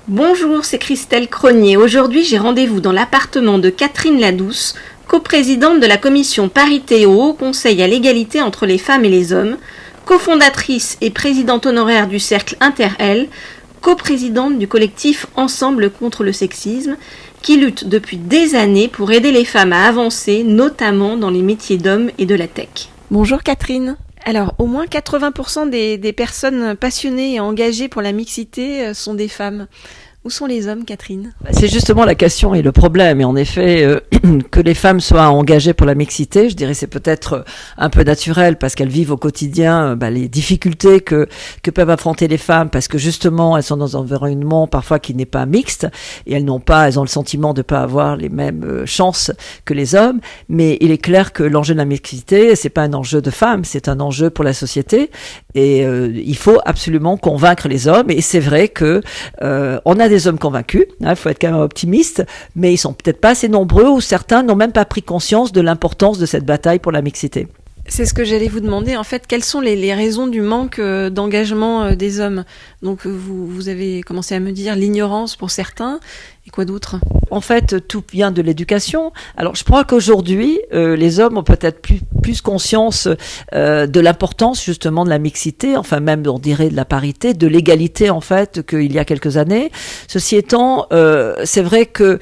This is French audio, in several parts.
Bonjour, c'est Christelle Cronier. Aujourd'hui, j'ai rendez-vous dans l'appartement de Catherine Ladouce, coprésidente de la commission parité au Haut Conseil à l'égalité entre les femmes et les hommes, cofondatrice et présidente honoraire du Cercle Inter-Elle, coprésidente du collectif Ensemble contre le sexisme, qui lutte depuis des années pour aider les femmes à avancer, notamment dans les métiers d'hommes et de la tech. Bonjour Catherine. Alors, au moins 80% des personnes passionnées et engagées pour la mixité sont des femmes. Où sont les hommes, Catherine ? C'est justement la question et le problème. Et en effet, que les femmes soient engagées pour la mixité, je dirais c'est peut-être un peu naturel parce qu'elles vivent au quotidien les difficultés que peuvent affronter les femmes parce que justement, elles sont dans un environnement parfois qui n'est pas mixte et elles ont le sentiment de pas avoir les mêmes chances que les hommes. Mais il est clair que l'enjeu de la mixité, c'est pas un enjeu de femmes, c'est un enjeu pour la société. Et il faut absolument convaincre les hommes. Et c'est vrai que on a des hommes convaincus, il faut être quand même optimiste, mais ils sont peut-être pas assez nombreux ou certains n'ont même pas pris conscience de l'importance de cette bataille pour la mixité. C'est ce que j'allais vous demander. En fait, quelles sont les raisons du manque d'engagement des hommes ? Donc, vous avez commencé à me dire l'ignorance pour certains. Et quoi d'autre ? En fait, tout vient de l'éducation. Alors, je crois qu'aujourd'hui, les hommes ont peut-être plus conscience de l'importance justement de la mixité, enfin même, on dirait, de la parité, de l'égalité en fait, qu'il y a quelques années. Ceci étant, c'est vrai que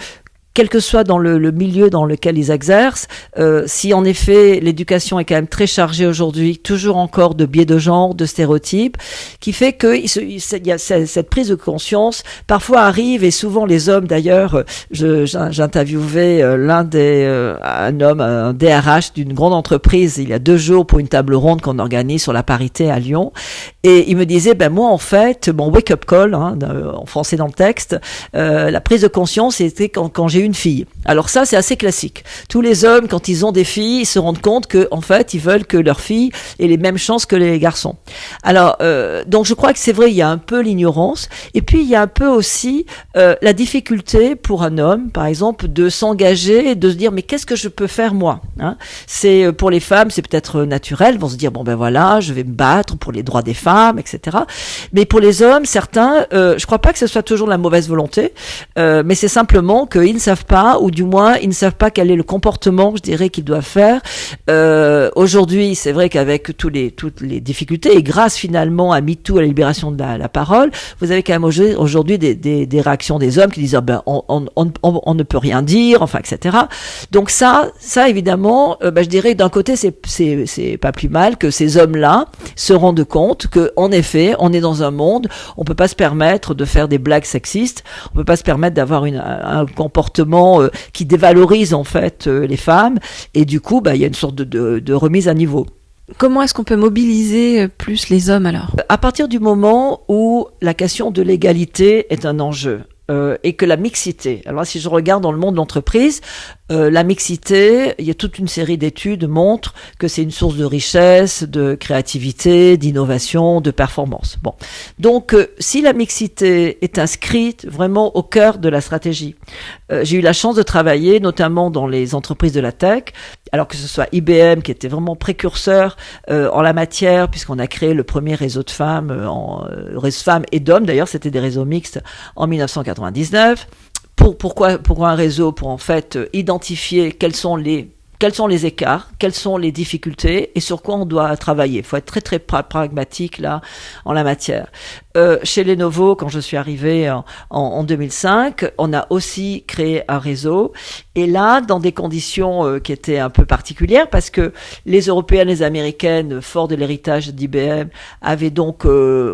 quel que soit dans le milieu dans lequel ils exercent, si en effet l'éducation est quand même très chargée aujourd'hui, toujours encore de biais de genre, de stéréotypes, qui fait que il y a cette prise de conscience parfois arrive et souvent les hommes d'ailleurs, j'interviewais un homme, un DRH d'une grande entreprise il y a 2 jours pour une table ronde qu'on organise sur la parité à Lyon et il me disait moi en fait mon wake up call en français dans le texte, la prise de conscience c'était quand j'ai une fille. Alors ça, c'est assez classique. Tous les hommes, quand ils ont des filles, ils se rendent compte que, en fait, ils veulent que leur fille ait les mêmes chances que les garçons. Alors, donc je crois que c'est vrai, il y a un peu l'ignorance, et puis il y a un peu aussi la difficulté pour un homme, par exemple, de s'engager et de se dire mais qu'est-ce que je peux faire moi ? C'est pour les femmes, c'est peut-être naturel, ils vont se dire voilà, je vais me battre pour les droits des femmes, etc. Mais pour les hommes, certains, je crois pas que ce soit toujours la mauvaise volonté, mais c'est simplement qu'ils ne savent pas, ou du moins ils ne savent pas quel est le comportement, je dirais, qu'ils doivent faire. Aujourd'hui, c'est vrai qu'avec toutes les difficultés, et grâce finalement à MeToo, à la libération de la parole, vous avez quand même aujourd'hui des réactions des hommes qui disent on ne peut rien dire, enfin, etc. Donc ça évidemment, je dirais d'un côté c'est pas plus mal que ces hommes-là se rendent compte que en effet, on est dans un monde, on peut pas se permettre de faire des blagues sexistes, on peut pas se permettre d'avoir un comportement qui dévalorise en fait les femmes et du coup il y a une sorte de remise à niveau. Comment est-ce qu'on peut mobiliser plus les hommes alors ? À partir du moment où la question de l'égalité est un enjeu et que la mixité, alors si je regarde dans le monde de l'entreprise, la mixité, il y a toute une série d'études montrent que c'est une source de richesse, de créativité, d'innovation, de performance. Bon, donc si la mixité est inscrite vraiment au cœur de la stratégie, j'ai eu la chance de travailler notamment dans les entreprises de la tech, alors que ce soit IBM qui était vraiment précurseur en la matière puisqu'on a créé le premier réseau de femmes, réseau de femmes et d'hommes d'ailleurs, c'était des réseaux mixtes en 1999. Pourquoi un réseau ? Pour en fait identifier quels sont les écarts, quelles sont les difficultés et sur quoi on doit travailler. Il faut être très très pragmatique là en la matière. Chez Lenovo, quand je suis arrivée en 2005, on a aussi créé un réseau et là dans des conditions qui étaient un peu particulières parce que les Européennes, les Américaines, fort de l'héritage d'IBM, avaient donc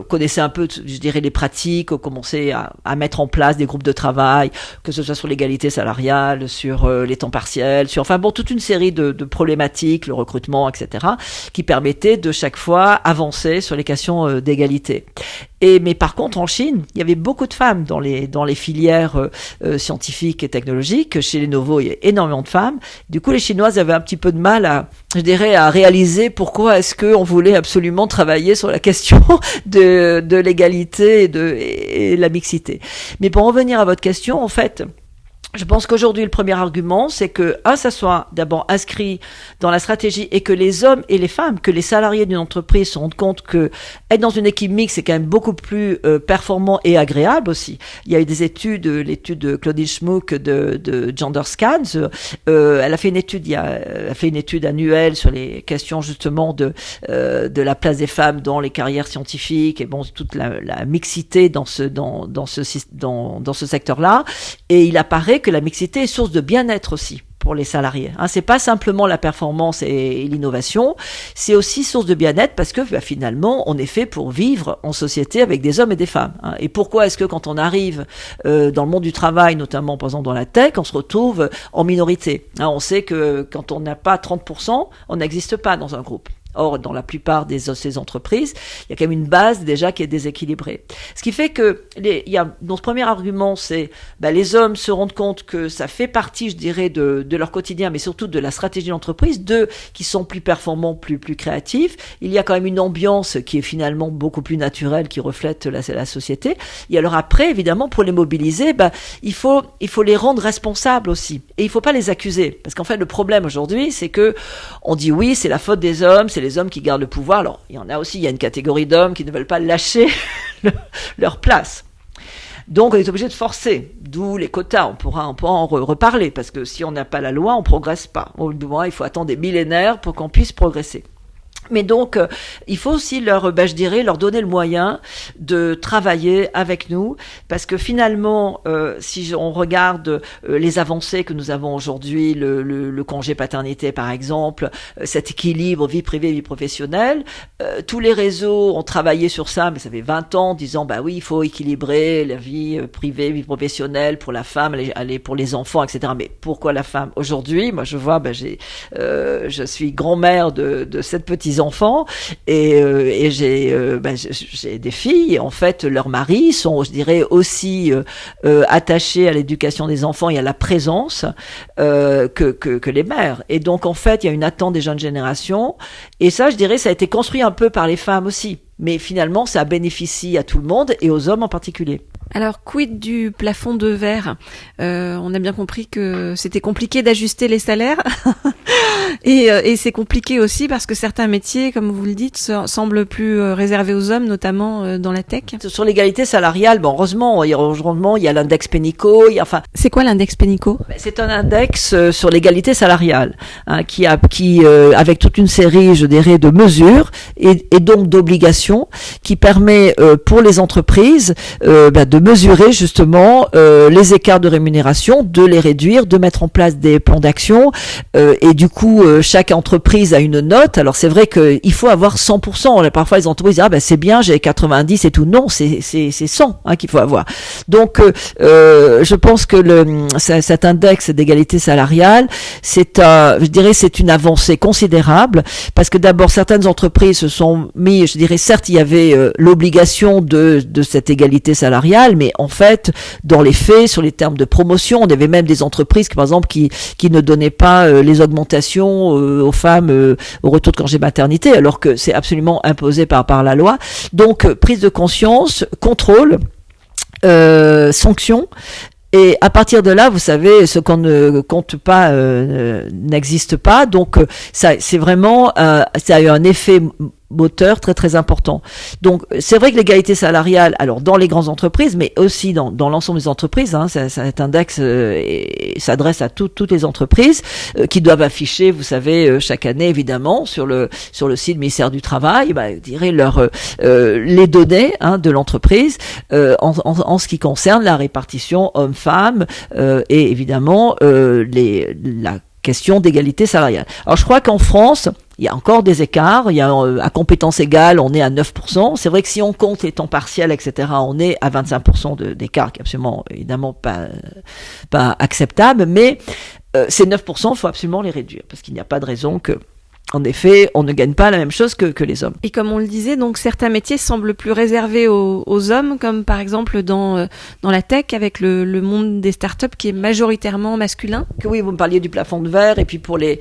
connaissaient un peu, je dirais, les pratiques, commençaient à mettre en place des groupes de travail, que ce soit sur l'égalité salariale, sur les temps partiels, sur toute une série de problématiques, le recrutement, etc., qui permettaient de chaque fois avancer sur les questions d'égalité. Mais par contre, en Chine, il y avait beaucoup de femmes dans les filières scientifiques et technologiques. Chez Lenovo, il y a énormément de femmes. Du coup, les Chinoises avaient un petit peu de mal à réaliser pourquoi est-ce qu'on voulait absolument travailler sur la question de l'égalité et la mixité. Mais pour revenir à votre question, en fait, Je pense qu'aujourd'hui, le premier argument, c'est que, ça soit d'abord inscrit dans la stratégie et que les hommes et les femmes, que les salariés d'une entreprise se rendent compte que être dans une équipe mixte, c'est quand même beaucoup plus performant et agréable aussi. Il y a eu des études, l'étude de Claudine Schmuck de Gender Scans. Elle a fait une étude annuelle sur les questions justement de la place des femmes dans les carrières scientifiques et bon, toute la mixité dans ce secteur-là. Et il apparaît que la mixité est source de bien-être aussi pour les salariés. C'est pas simplement la performance et l'innovation, c'est aussi source de bien-être parce que finalement, on est fait pour vivre en société avec des hommes et des femmes. Et pourquoi est-ce que quand on arrive dans le monde du travail, notamment par exemple dans la tech, on se retrouve en minorité? On sait que quand on n'a pas 30%, on n'existe pas dans un groupe. Or, dans la plupart de ces entreprises, il y a quand même une base déjà qui est déséquilibrée. Ce qui fait que, notre premier argument, c'est les hommes se rendent compte que ça fait partie, je dirais, de leur quotidien, mais surtout de la stratégie de l'entreprise, qui sont plus performants, plus créatifs. Il y a quand même une ambiance qui est finalement beaucoup plus naturelle, qui reflète la société. Et alors après, évidemment, pour les mobiliser, il faut les rendre responsables aussi. Et il faut pas les accuser. Parce qu'en fait, le problème aujourd'hui, c'est que on dit oui, c'est la faute des hommes, c'est les hommes qui gardent le pouvoir. Alors, il y a une catégorie d'hommes qui ne veulent pas lâcher leur place. Donc, on est obligé de forcer, d'où les quotas. On pourra en reparler, parce que si on n'a pas la loi, on progresse pas. Il faut attendre des millénaires pour qu'on puisse progresser. Mais donc, il faut aussi leur donner le moyen de travailler avec nous, parce que finalement, si on regarde les avancées que nous avons aujourd'hui, le congé paternité par exemple, cet équilibre vie privée, vie professionnelle, tous les réseaux ont travaillé sur ça, mais ça fait 20 ans, disant oui, il faut équilibrer la vie privée, vie professionnelle pour la femme, pour les enfants, etc. Mais pourquoi la femme? Aujourd'hui, moi je vois, je suis grand-mère de 7 petits enfants et j'ai des filles et en fait leurs maris sont, je dirais, aussi attachés à l'éducation des enfants et à la présence que les mères. Et donc en fait il y a une attente des jeunes générations et ça, je dirais, ça a été construit un peu par les femmes aussi, mais finalement ça bénéficie à tout le monde et aux hommes en particulier. Alors, quid du plafond de verre? On a bien compris que c'était compliqué d'ajuster les salaires. Et c'est compliqué aussi parce que certains métiers, comme vous le dites, semblent plus réservés aux hommes, notamment dans la tech. Sur l'égalité salariale, heureusement, il y a l'index Pénicaud. C'est quoi l'index Pénicaud? C'est un index sur l'égalité salariale, qui avec toute une série, je dirais, de mesures et donc d'obligations qui permet pour les entreprises de mesurer justement les écarts de rémunération, de les réduire, de mettre en place des plans d'action et du coup chaque entreprise a une note. Alors c'est vrai qu'il faut avoir 100%. Parfois les entreprises disent c'est bien, j'ai 90 et tout. Non, c'est 100 qu'il faut avoir. Donc je pense que cet index d'égalité salariale, c'est une avancée considérable parce que d'abord certaines entreprises se sont mis, je dirais, certes il y avait l'obligation de cette égalité salariale, mais en fait dans les faits, sur les termes de promotion, on avait même des entreprises par exemple qui ne donnaient pas les augmentations aux femmes au retour de congé maternité, alors que c'est absolument imposé par la loi. Donc prise de conscience, contrôle, sanction. Et à partir de là, vous savez, ce qu'on ne compte pas n'existe pas. Donc ça, c'est vraiment, ça a eu un effet moteur très très important. Donc c'est vrai que l'égalité salariale, alors dans les grandes entreprises, mais aussi dans l'ensemble des entreprises, cet index s'adresse à toutes les entreprises qui doivent afficher, vous savez, chaque année évidemment sur le site du ministère du Travail, je dirais les données de l'entreprise en ce qui concerne la répartition hommes-femmes et évidemment la question d'égalité salariale. Alors je crois qu'en France, il y a encore des écarts. À compétences égales, on est à 9%. C'est vrai que si on compte les temps partiels, etc., on est à 25% d'écart, qui est absolument, évidemment, pas acceptable. Mais ces 9%, il faut absolument les réduire, parce qu'il n'y a pas de raison que en effet, on ne gagne pas la même chose que les hommes. Et comme on le disait, donc certains métiers semblent plus réservés aux hommes, comme par exemple dans la tech, avec le monde des startups qui est majoritairement masculin. Oui, vous me parliez du plafond de verre, et puis pour les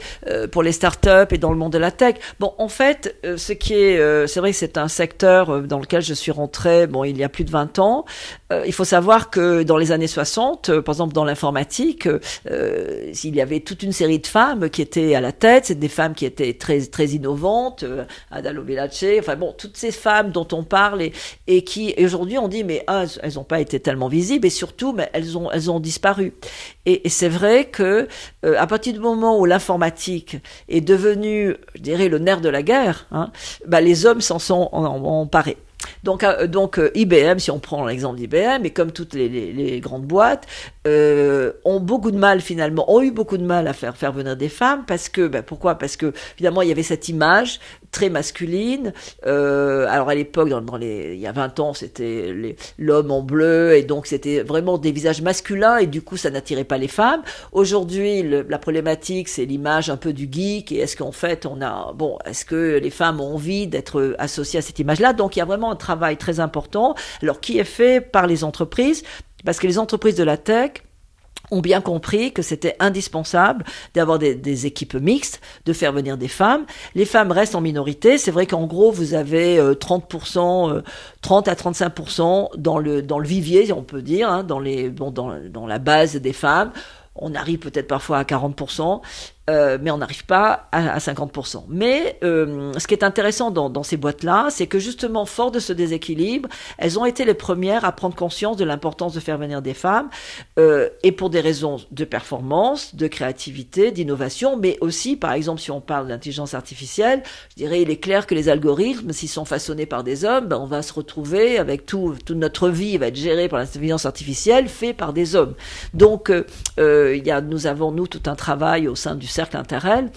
startups et dans le monde de la tech. Bon, en fait, c'est vrai que c'est un secteur dans lequel je suis rentrée, il y a plus de 20 ans. Il faut savoir que dans les années 60, par exemple dans l'informatique, il y avait toute une série de femmes qui étaient à la tête. C'est des femmes qui étaient très très innovantes, Ada Lovelace, toutes ces femmes dont on parle et qui aujourd'hui on dit mais elles n'ont pas été tellement visibles, et surtout mais elles ont disparu. Et c'est vrai que à partir du moment où l'informatique est devenue, je dirais, le nerf de la guerre, les hommes s'en sont emparés. Donc IBM, si on prend l'exemple d'IBM, et comme toutes les grandes boîtes, ont eu beaucoup de mal à faire venir des femmes, parce que, pourquoi ? Parce que, évidemment, il y avait cette image très masculine. Alors à l'époque, il y a 20 ans, c'était l'homme en bleu, et donc c'était vraiment des visages masculins, et du coup, ça n'attirait pas les femmes. Aujourd'hui, la problématique, c'est l'image un peu du geek, et est-ce qu'en fait, est-ce que les femmes ont envie d'être associées à cette image-là ? Donc il y a vraiment un travail très important, alors qui est fait par les entreprises, parce que les entreprises de la tech ont bien compris que c'était indispensable d'avoir des équipes mixtes, de faire venir des femmes. Les femmes restent en minorité. C'est vrai qu'en gros, vous avez 30% à 35% dans le vivier, si on peut dire, dans la base des femmes. On arrive peut-être parfois à 40%, mais on n'arrive pas à 50%. Mais ce qui est intéressant dans ces boîtes-là, c'est que justement, fort de ce déséquilibre, elles ont été les premières à prendre conscience de l'importance de faire venir des femmes, et pour des raisons de performance, de créativité, d'innovation, mais aussi, par exemple, si on parle d'intelligence artificielle, je dirais, il est clair que les algorithmes, s'ils sont façonnés par des hommes, on va se retrouver avec toute notre vie va être gérée par l'intelligence artificielle, fait par des hommes. Donc, nous avons tout un travail au sein du Cercle Interrel,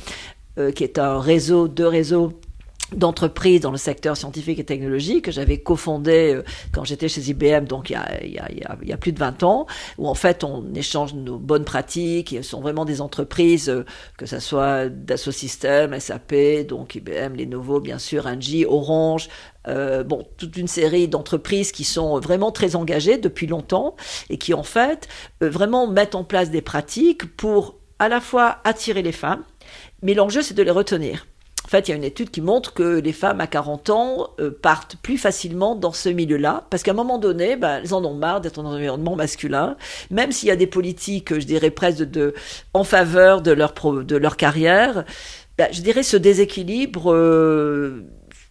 qui est un réseau d'entreprises dans le secteur scientifique et technologique que j'avais cofondé quand j'étais chez IBM, donc il y a plus de 20 ans, où en fait on échange nos bonnes pratiques. Ce sont vraiment des entreprises, que ça soit Dassault Systèmes, SAP, donc IBM, Lenovo, bien sûr, Engie, Orange, toute une série d'entreprises qui sont vraiment très engagées depuis longtemps et qui en fait vraiment mettent en place des pratiques pour à la fois attirer les femmes, mais l'enjeu c'est de les retenir. En fait, il y a une étude qui montre que les femmes à 40 ans partent plus facilement dans ce milieu-là, parce qu'à un moment donné, elles en ont marre d'être dans un environnement masculin, même s'il y a des politiques, je dirais presque en faveur de leur carrière. Je dirais ce déséquilibre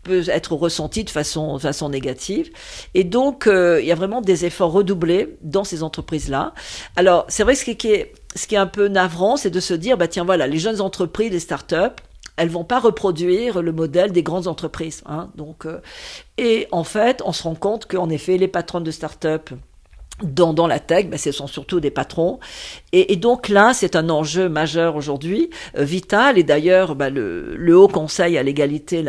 peut être ressenti de façon négative. Et donc, il y a vraiment des efforts redoublés dans ces entreprises-là. Alors, c'est vrai que ce qui est un peu navrant, c'est de se dire, tiens, voilà, les jeunes entreprises, les startups, elles vont pas reproduire le modèle des grandes entreprises. Et en fait, on se rend compte qu'en effet, les patronnes de start-up dans la tech, ce sont surtout des patrons. Et donc là, c'est un enjeu majeur aujourd'hui, vital. Et d'ailleurs, le Haut Conseil à l'égalité,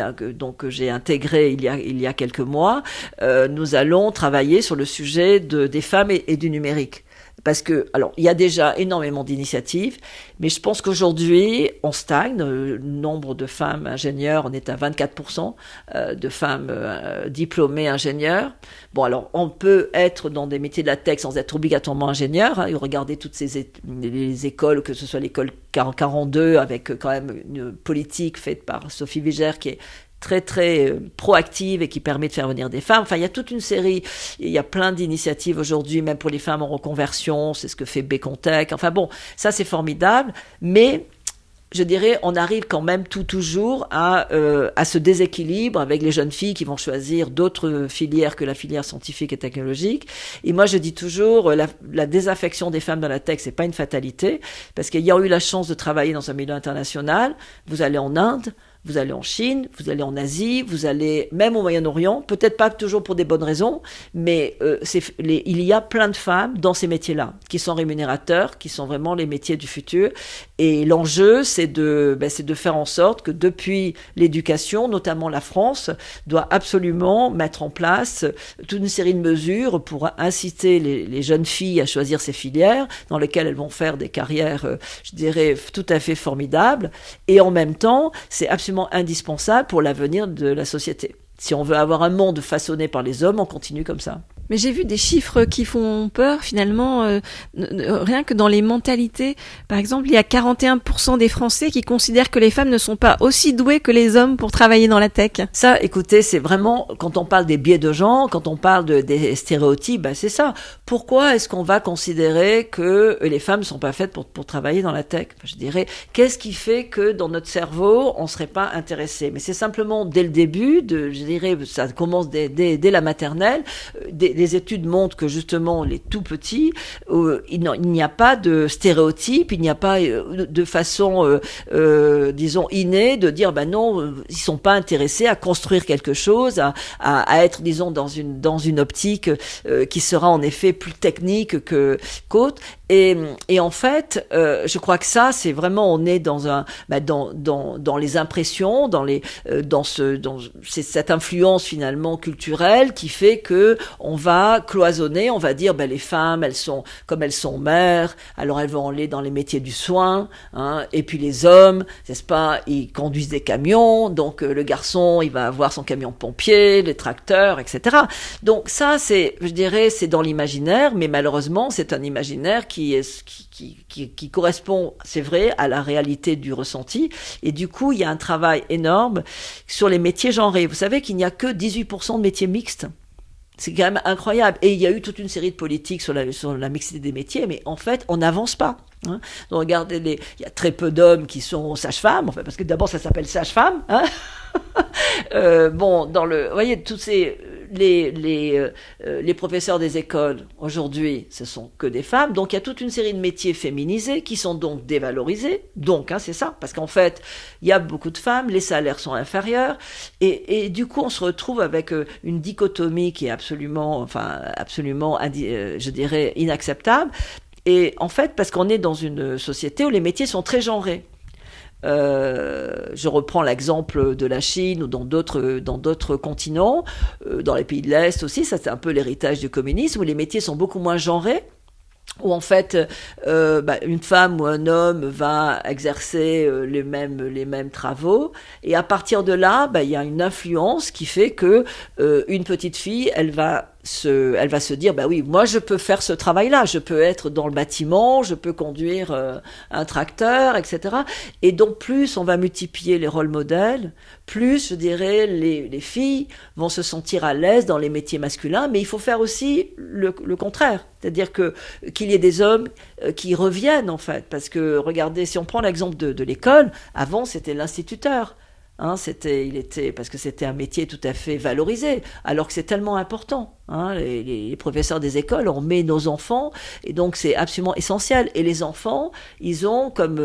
que j'ai intégré il y a quelques mois, nous allons travailler sur le sujet des femmes et du numérique. Parce que, alors, il y a déjà énormément d'initiatives, mais je pense qu'aujourd'hui, on stagne. Le nombre de femmes ingénieures, on est à 24% de femmes diplômées ingénieures. Bon, alors, on peut être dans des métiers de la tech sans être obligatoirement ingénieur. Regardez toutes les écoles, que ce soit l'école 42, avec quand même une politique faite par Sophie Vigère qui est très très proactive et qui permet de faire venir des femmes. Enfin, il y a toute une série, il y a plein d'initiatives aujourd'hui, même pour les femmes en reconversion, c'est ce que fait Becontech. Enfin bon, ça c'est formidable, mais je dirais, on arrive quand même toujours à ce déséquilibre avec les jeunes filles qui vont choisir d'autres filières que la filière scientifique et technologique. Et moi, je dis toujours, la désaffection des femmes dans la tech, c'est pas une fatalité, parce qu'il y a eu la chance de travailler dans un milieu international. Vous allez en Inde, vous allez en Chine, vous allez en Asie, vous allez même au Moyen-Orient, peut-être pas toujours pour des bonnes raisons, mais il y a plein de femmes dans ces métiers-là, qui sont rémunérateurs, qui sont vraiment les métiers du futur. Et l'enjeu, c'est de faire en sorte que depuis l'éducation, notamment la France, doit absolument mettre en place toute une série de mesures pour inciter les jeunes filles à choisir ces filières dans lesquelles elles vont faire des carrières, je dirais, tout à fait formidables. Et en même temps, c'est absolument absolument indispensable pour l'avenir de la société. Si on veut avoir un monde façonné par les hommes, on continue comme ça. Mais j'ai vu des chiffres qui font peur finalement, rien que dans les mentalités. Par exemple, il y a 41% des Français qui considèrent que les femmes ne sont pas aussi douées que les hommes pour travailler dans la tech. Ça, écoutez, c'est vraiment, quand on parle des biais de genre, quand on parle des stéréotypes, ben c'est ça. Pourquoi est-ce qu'on va considérer que les femmes ne sont pas faites pour travailler dans la tech? Je dirais, qu'est-ce qui fait que dans notre cerveau, on ne serait pas intéressé? Mais c'est simplement dès le début, je dirais, ça commence dès la maternelle, les études montrent que justement les tout petits, il n'y a pas de stéréotype, il n'y a pas de façon, disons, innée de dire ben non, ils sont pas intéressés à construire quelque chose, à être, disons, dans une optique qui sera en effet plus technique qu'autre. Et en fait, je crois que ça, c'est vraiment, on est dans les impressions, c'est cette influence finalement culturelle qui fait que on va cloisonner, on va dire, les femmes, comme elles sont mères, alors elles vont aller dans les métiers du soin, hein, et puis les hommes, n'est-ce pas, ils conduisent des camions, donc le garçon, il va avoir son camion de pompier, les tracteurs, etc. Donc ça, je dirais, c'est dans l'imaginaire, mais malheureusement, c'est un imaginaire qui correspond, c'est vrai, à la réalité du ressenti. Et du coup, il y a un travail énorme sur les métiers genrés. Vous savez qu'il n'y a que 18% de métiers mixtes. C'est quand même incroyable. Et il y a eu toute une série de politiques sur la mixité des métiers, mais en fait, on n'avance pas. Hein. Donc regardez, il y a très peu d'hommes qui sont sages-femmes, en fait, parce que d'abord ça s'appelle sage-femme. Hein. Vous voyez, tous ces les professeurs des écoles aujourd'hui, ce sont que des femmes. Donc il y a toute une série de métiers féminisés qui sont donc dévalorisés. Donc c'est ça, parce qu'en fait, il y a beaucoup de femmes, les salaires sont inférieurs, et du coup on se retrouve avec une dichotomie qui est absolument, je dirais, inacceptable. Et en fait, parce qu'on est dans une société où les métiers sont très genrés. Je reprends l'exemple de la Chine ou dans d'autres continents, dans les pays de l'Est aussi, ça c'est un peu l'héritage du communisme, où les métiers sont beaucoup moins genrés, où en fait une femme ou un homme va exercer les mêmes travaux, et à partir de là, il y a une influence qui fait que une petite fille, elle va se dire, oui, moi je peux faire ce travail-là, je peux être dans le bâtiment, je peux conduire un tracteur, etc. Et donc plus on va multiplier les rôles modèles, plus, je dirais, les filles vont se sentir à l'aise dans les métiers masculins, mais il faut faire aussi le contraire, c'est-à-dire qu'il y ait des hommes qui reviennent en fait, parce que regardez, si on prend l'exemple de l'école, avant c'était l'instituteur. Hein, parce que c'était un métier tout à fait valorisé, alors que c'est tellement important. Hein, les professeurs des écoles, on met nos enfants, et donc c'est absolument essentiel. Et les enfants, ils ont comme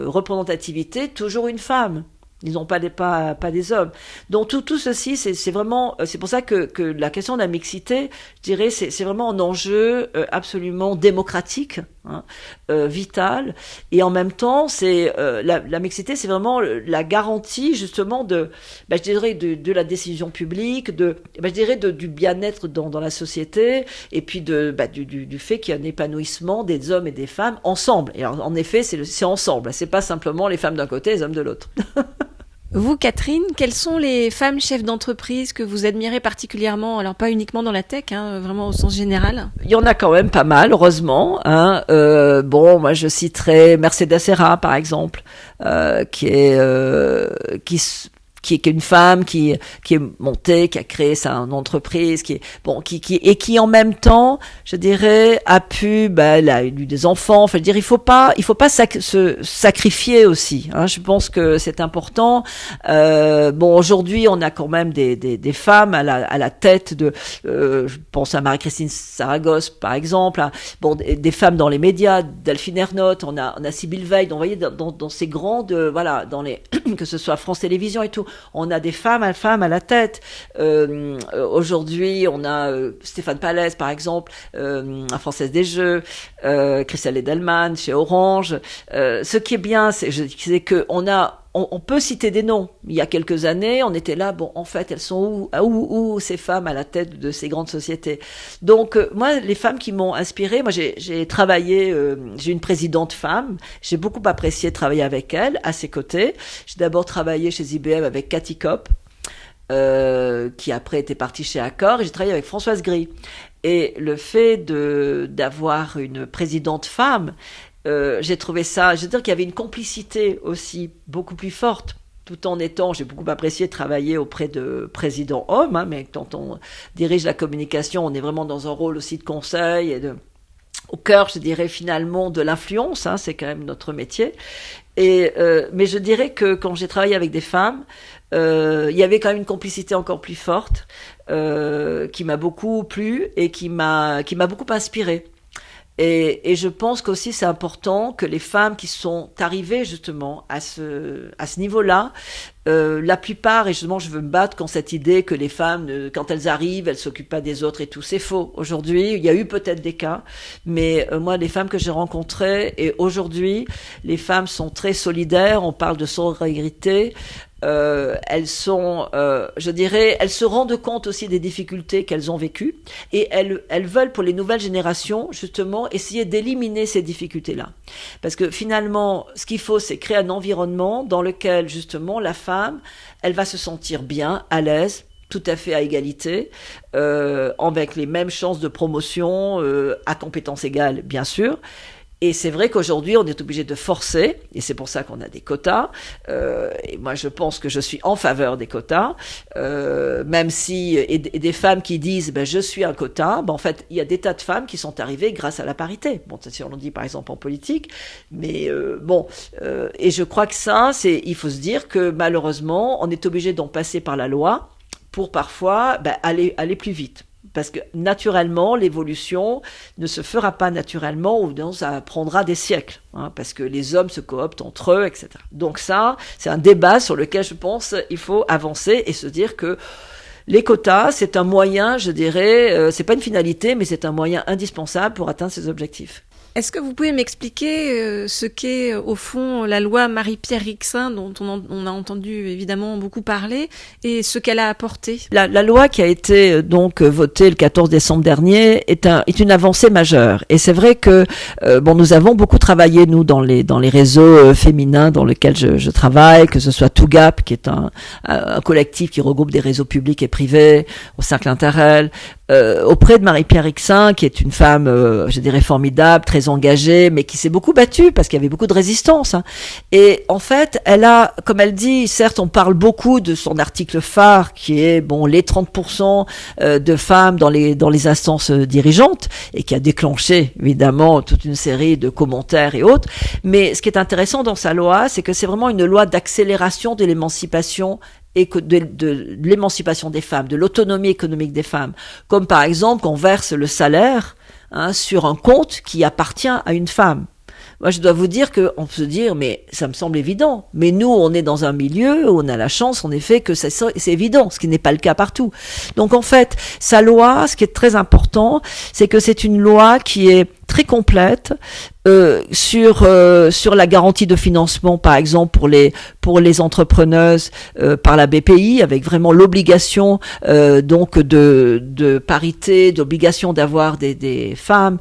représentativité toujours une femme. Ils n'ont pas des hommes. Donc tout ceci, c'est vraiment, c'est pour ça que la question de la mixité, je dirais, c'est vraiment un enjeu absolument démocratique, hein, vital, et en même temps, c'est la mixité, c'est vraiment la garantie justement je dirais de la décision publique, je dirais du bien-être dans la société, et puis du fait qu'il y a un épanouissement des hommes et des femmes ensemble. Et alors, en effet, c'est ensemble. C'est pas simplement les femmes d'un côté, les hommes de l'autre. Vous, Catherine, quelles sont les femmes chefs d'entreprise que vous admirez particulièrement? Alors pas uniquement dans la tech, hein, vraiment au sens général. Il y en a quand même pas mal, heureusement. Hein. Moi je citerai Mercedes Serra, par exemple, qui est une femme qui est montée, qui a créé sa entreprise, qui en même temps, je dirais, a pu, elle a eu des enfants. Enfin, je veux dire, il faut pas se sacrifier aussi. Hein, je pense que c'est important. Aujourd'hui, on a quand même des femmes à la tête de. Je pense à Marie-Christine Saragosse, par exemple. Hein, des femmes dans les médias, Delphine Ernotte. On a Sybille Veil. Donc, vous voyez, dans ces grandes, dans les que ce soit France Télévisions et tout. On a des femmes à la tête. Aujourd'hui, on a Stéphane Pallès, par exemple, à Française des Jeux, Christelle Edelman chez Orange. Ce qui est bien, c'est que on on peut citer des noms. Il y a quelques années, on était là, bon, en fait, elles sont où ces femmes à la tête de ces grandes sociétés? Donc, moi, les femmes qui m'ont inspirée, moi, j'ai travaillé, j'ai une présidente femme, j'ai beaucoup apprécié de travailler avec elle, à ses côtés. J'ai d'abord travaillé chez IBM avec Cathy Kopp, qui après était partie chez Accor, et j'ai travaillé avec Françoise Gris. Et le fait d'avoir une présidente femme, j'ai trouvé ça, je veux dire qu'il y avait une complicité aussi beaucoup plus forte, tout en étant, j'ai beaucoup apprécié de travailler auprès de présidents hommes, hein, mais quand on dirige la communication, on est vraiment dans un rôle aussi de conseil et au cœur, je dirais finalement, de l'influence, hein, c'est quand même notre métier. Mais je dirais que quand j'ai travaillé avec des femmes, il y avait quand même une complicité encore plus forte, qui m'a beaucoup plu et qui m'a beaucoup inspirée. Et je pense qu'aussi c'est important que les femmes qui sont arrivées justement à ce niveau-là, la plupart, et justement je veux me battre contre cette idée que les femmes, quand elles arrivent, elles s'occupent pas des autres et tout, c'est faux. Aujourd'hui, il y a eu peut-être des cas, mais moi les femmes que j'ai rencontrées, et aujourd'hui les femmes sont très solidaires, on parle de solidarité. Elles sont, je dirais, elles se rendent compte aussi des difficultés qu'elles ont vécues et elles veulent pour les nouvelles générations justement essayer d'éliminer ces difficultés-là. Parce que finalement, ce qu'il faut, c'est créer un environnement dans lequel justement la femme, elle va se sentir bien, à l'aise, tout à fait à égalité, avec les mêmes chances de promotion, à compétences égales, bien sûr. Et c'est vrai qu'aujourd'hui, on est obligé de forcer, et c'est pour ça qu'on a des quotas. Et moi, je pense que je suis en faveur des quotas, même si et des femmes qui disent, ben je suis un quota. Ben en fait, il y a des tas de femmes qui sont arrivées grâce à la parité. Bon, si on le dit par exemple en politique, mais et je crois que ça, il faut se dire que malheureusement, on est obligé d'en passer par la loi pour parfois aller plus vite. Parce que naturellement, l'évolution ne se fera pas naturellement, ou non, ça prendra des siècles, hein, parce que les hommes se cooptent entre eux, etc. Donc ça, c'est un débat sur lequel je pense il faut avancer et se dire que les quotas, c'est un moyen, je dirais, c'est pas une finalité, mais c'est un moyen indispensable pour atteindre ces objectifs. Est-ce que vous pouvez m'expliquer ce qu'est au fond la loi Marie-Pierre Rixain, dont on a entendu évidemment beaucoup parler, et ce qu'elle a apporté? La loi qui a été donc votée le 14 décembre dernier est une avancée majeure. Et c'est vrai que nous avons beaucoup travaillé nous dans les réseaux féminins dans lesquels je travaille, que ce soit Tougap, qui est un collectif qui regroupe des réseaux publics et privés, au Cercle Interrel, auprès de Marie-Pierre Rixain, qui est une femme, je dirais formidable, très engagée, mais qui s'est beaucoup battue parce qu'il y avait beaucoup de résistance. Hein. Et en fait, elle a, comme elle dit, certes, on parle beaucoup de son article phare, qui est les 30% de femmes dans les instances dirigeantes, et qui a déclenché évidemment toute une série de commentaires et autres. Mais ce qui est intéressant dans sa loi, c'est que c'est vraiment une loi d'accélération de l'émancipation et de l'émancipation des femmes, de l'autonomie économique des femmes. Comme par exemple qu'on verse le salaire sur un compte qui appartient à une femme. Moi, je dois vous dire qu'on peut se dire, mais ça me semble évident. Mais nous, on est dans un milieu où on a la chance, en effet, que c'est évident, ce qui n'est pas le cas partout. Donc, en fait, sa loi, ce qui est très important, c'est que c'est une loi qui est très complète sur la garantie de financement, par exemple pour les entrepreneuses par la BPI, avec vraiment l'obligation donc de parité, d'obligation d'avoir des femmes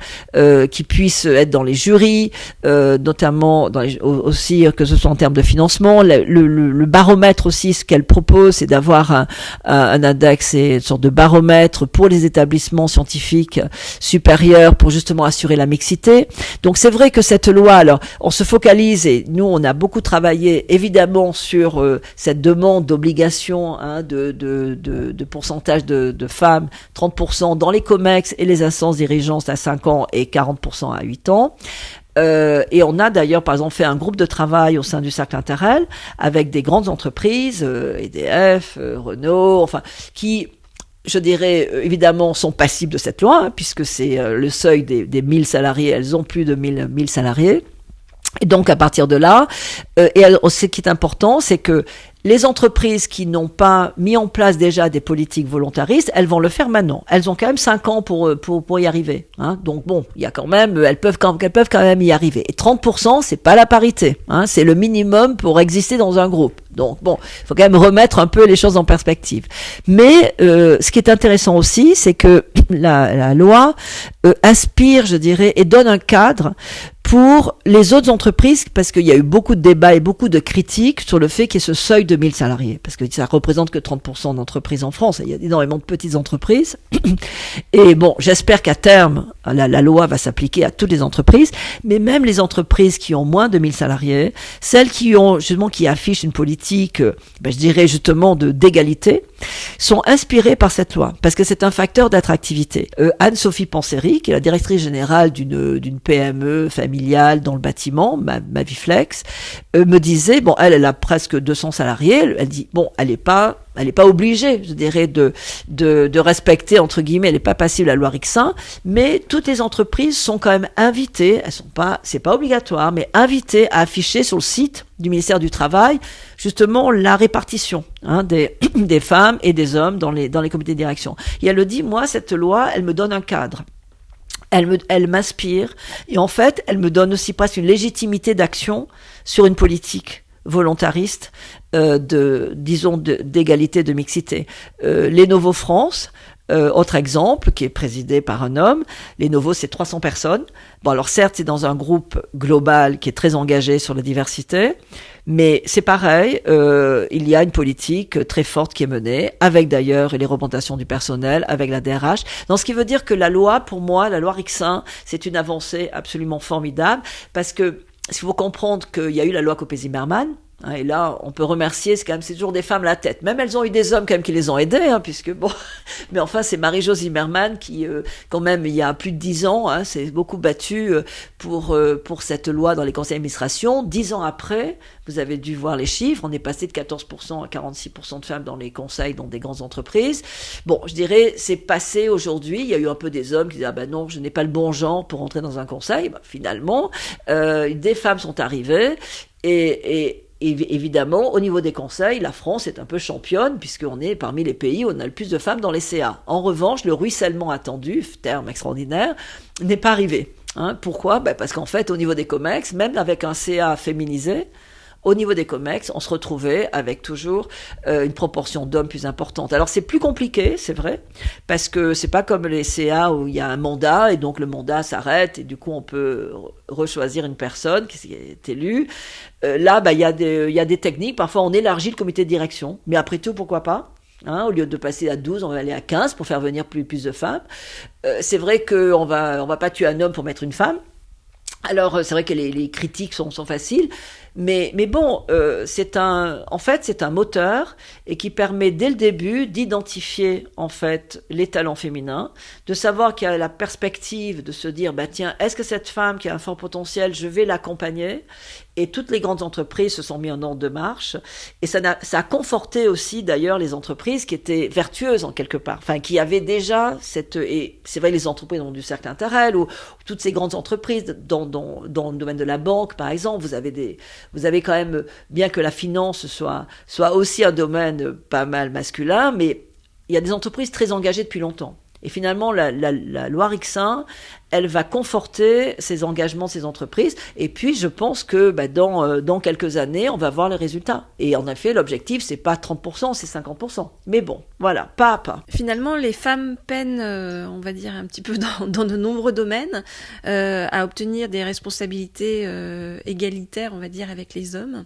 qui puissent être dans les jurys, notamment aussi que ce soit en termes de financement. Le baromètre aussi, ce qu'elle propose, c'est d'avoir un index et une sorte de baromètre pour les établissements scientifiques supérieurs pour justement assurer la mixité. Donc c'est vrai que cette loi, alors on se focalise, et nous on a beaucoup travaillé évidemment sur cette demande d'obligation de pourcentage de femmes, 30% dans les COMEX et les instances dirigeantes à 5 ans et 40% à 8 ans. Et on a d'ailleurs par exemple fait un groupe de travail au sein du Cercle Interrel avec des grandes entreprises, EDF, Renault, enfin qui, je dirais, évidemment, sont passibles de cette loi, puisque c'est le seuil des 1000 salariés. Elles ont plus de 1000 salariés. Et donc, à partir de là, ce qui est important, c'est que Les entreprises qui n'ont pas mis en place déjà des politiques volontaristes, elles vont le faire maintenant. Elles ont quand même 5 ans pour y arriver. Hein. Donc bon, il y a quand même, elles peuvent quand même y arriver. Et 30%, c'est pas la parité. Hein. C'est le minimum pour exister dans un groupe. Donc bon, il faut quand même remettre un peu les choses en perspective. Mais ce qui est intéressant aussi, c'est que la loi inspire, je dirais, et donne un cadre pour les autres entreprises, parce qu'il y a eu beaucoup de débats et beaucoup de critiques sur le fait qu'il y ait ce seuil de 1000 salariés, parce que ça représente que 30% d'entreprises en France, et il y a énormément de petites entreprises. Et bon, j'espère qu'à terme, la loi va s'appliquer à toutes les entreprises, mais même les entreprises qui ont moins de 1000 salariés, celles qui ont justement qui affichent une politique, je dirais justement d'égalité, sont inspirées par cette loi, parce que c'est un facteur d'attractivité. Anne-Sophie Panseri, qui est la directrice générale d'une PME familiale dans le bâtiment, Maviflex, me disait, bon, elle a presque 200 salariés, elle dit, bon, elle n'est pas obligée, je dirais, de respecter, entre guillemets, elle n'est pas passible à la loi Rixain, mais toutes les entreprises sont quand même invitées, c'est pas obligatoire, mais invitées à afficher sur le site du ministère du Travail, justement, la répartition, des femmes et des hommes dans les comités de direction. Et elle le dit, moi, cette loi, elle me donne un cadre. Elle m'inspire, et en fait, elle me donne aussi presque une légitimité d'action sur une politique volontariste d'égalité, de mixité. Lenovo France, autre exemple, qui est présidé par un homme. Lenovo, c'est 300 personnes. Bon, alors certes, c'est dans un groupe global qui est très engagé sur la diversité, mais c'est pareil, il y a une politique très forte qui est menée, avec d'ailleurs les représentations du personnel, avec la DRH. Donc, ce qui veut dire que la loi, pour moi, la loi Rixain, c'est une avancée absolument formidable, parce que il faut comprendre qu'il y a eu la loi Copé-Zimmermann. Et là, on peut remercier, c'est toujours des femmes à la tête. Même elles ont eu des hommes quand même qui les ont aidées, puisque bon, mais enfin c'est Marie-Jo Zimmermann qui, quand même, il y a plus de 10 ans, s'est beaucoup battue pour cette loi dans les conseils d'administration. 10 ans après, vous avez dû voir les chiffres, on est passé de 14% à 46% de femmes dans les conseils, dans des grandes entreprises. Bon, je dirais, c'est passé aujourd'hui. Il y a eu un peu des hommes qui disaient, non, je n'ai pas le bon genre pour entrer dans un conseil. Finalement, des femmes sont arrivées et évidemment, au niveau des conseils, la France est un peu championne, puisqu'on est parmi les pays où on a le plus de femmes dans les CA. En revanche, le ruissellement attendu, terme extraordinaire, n'est pas arrivé. Pourquoi ? Parce qu'en fait, au niveau des COMEX, même avec un CA féminisé, au niveau des COMEX, on se retrouvait avec toujours une proportion d'hommes plus importante. Alors c'est plus compliqué, c'est vrai, parce que c'est pas comme les CA où il y a un mandat et donc le mandat s'arrête et du coup on peut rechoisir une personne qui est élue. Là, il y a des techniques. Parfois on élargit le comité de direction, mais après tout, pourquoi pas ? Au lieu de passer à 12, on va aller à 15 pour faire venir plus de femmes. C'est vrai qu'on va pas tuer un homme pour mettre une femme. Alors, c'est vrai que les critiques sont faciles, mais bon, c'est un moteur et qui permet dès le début d'identifier en fait les talents féminins, de savoir qu'il y a la perspective de se dire, tiens, est-ce que cette femme qui a un fort potentiel, je vais l'accompagner ? Et toutes les grandes entreprises se sont mises en ordre de marche. Et ça a conforté aussi, d'ailleurs, les entreprises qui étaient vertueuses, en quelque part. Enfin, qui avaient déjà et c'est vrai, les entreprises ont du cercle Interrel, ou toutes ces grandes entreprises, dans le domaine de la banque, par exemple, vous avez quand même, bien que la finance soit aussi un domaine pas mal masculin, mais il y a des entreprises très engagées depuis longtemps. Et finalement, la loi Rixain, elle va conforter ces engagements de ces entreprises. Et puis, je pense que dans quelques années, on va voir les résultats. Et en effet, l'objectif, c'est pas 30%, c'est 50%. Mais bon, voilà, pas à pas. Finalement, les femmes peinent, on va dire, un petit peu dans de nombreux domaines à obtenir des responsabilités égalitaires, on va dire, avec les hommes.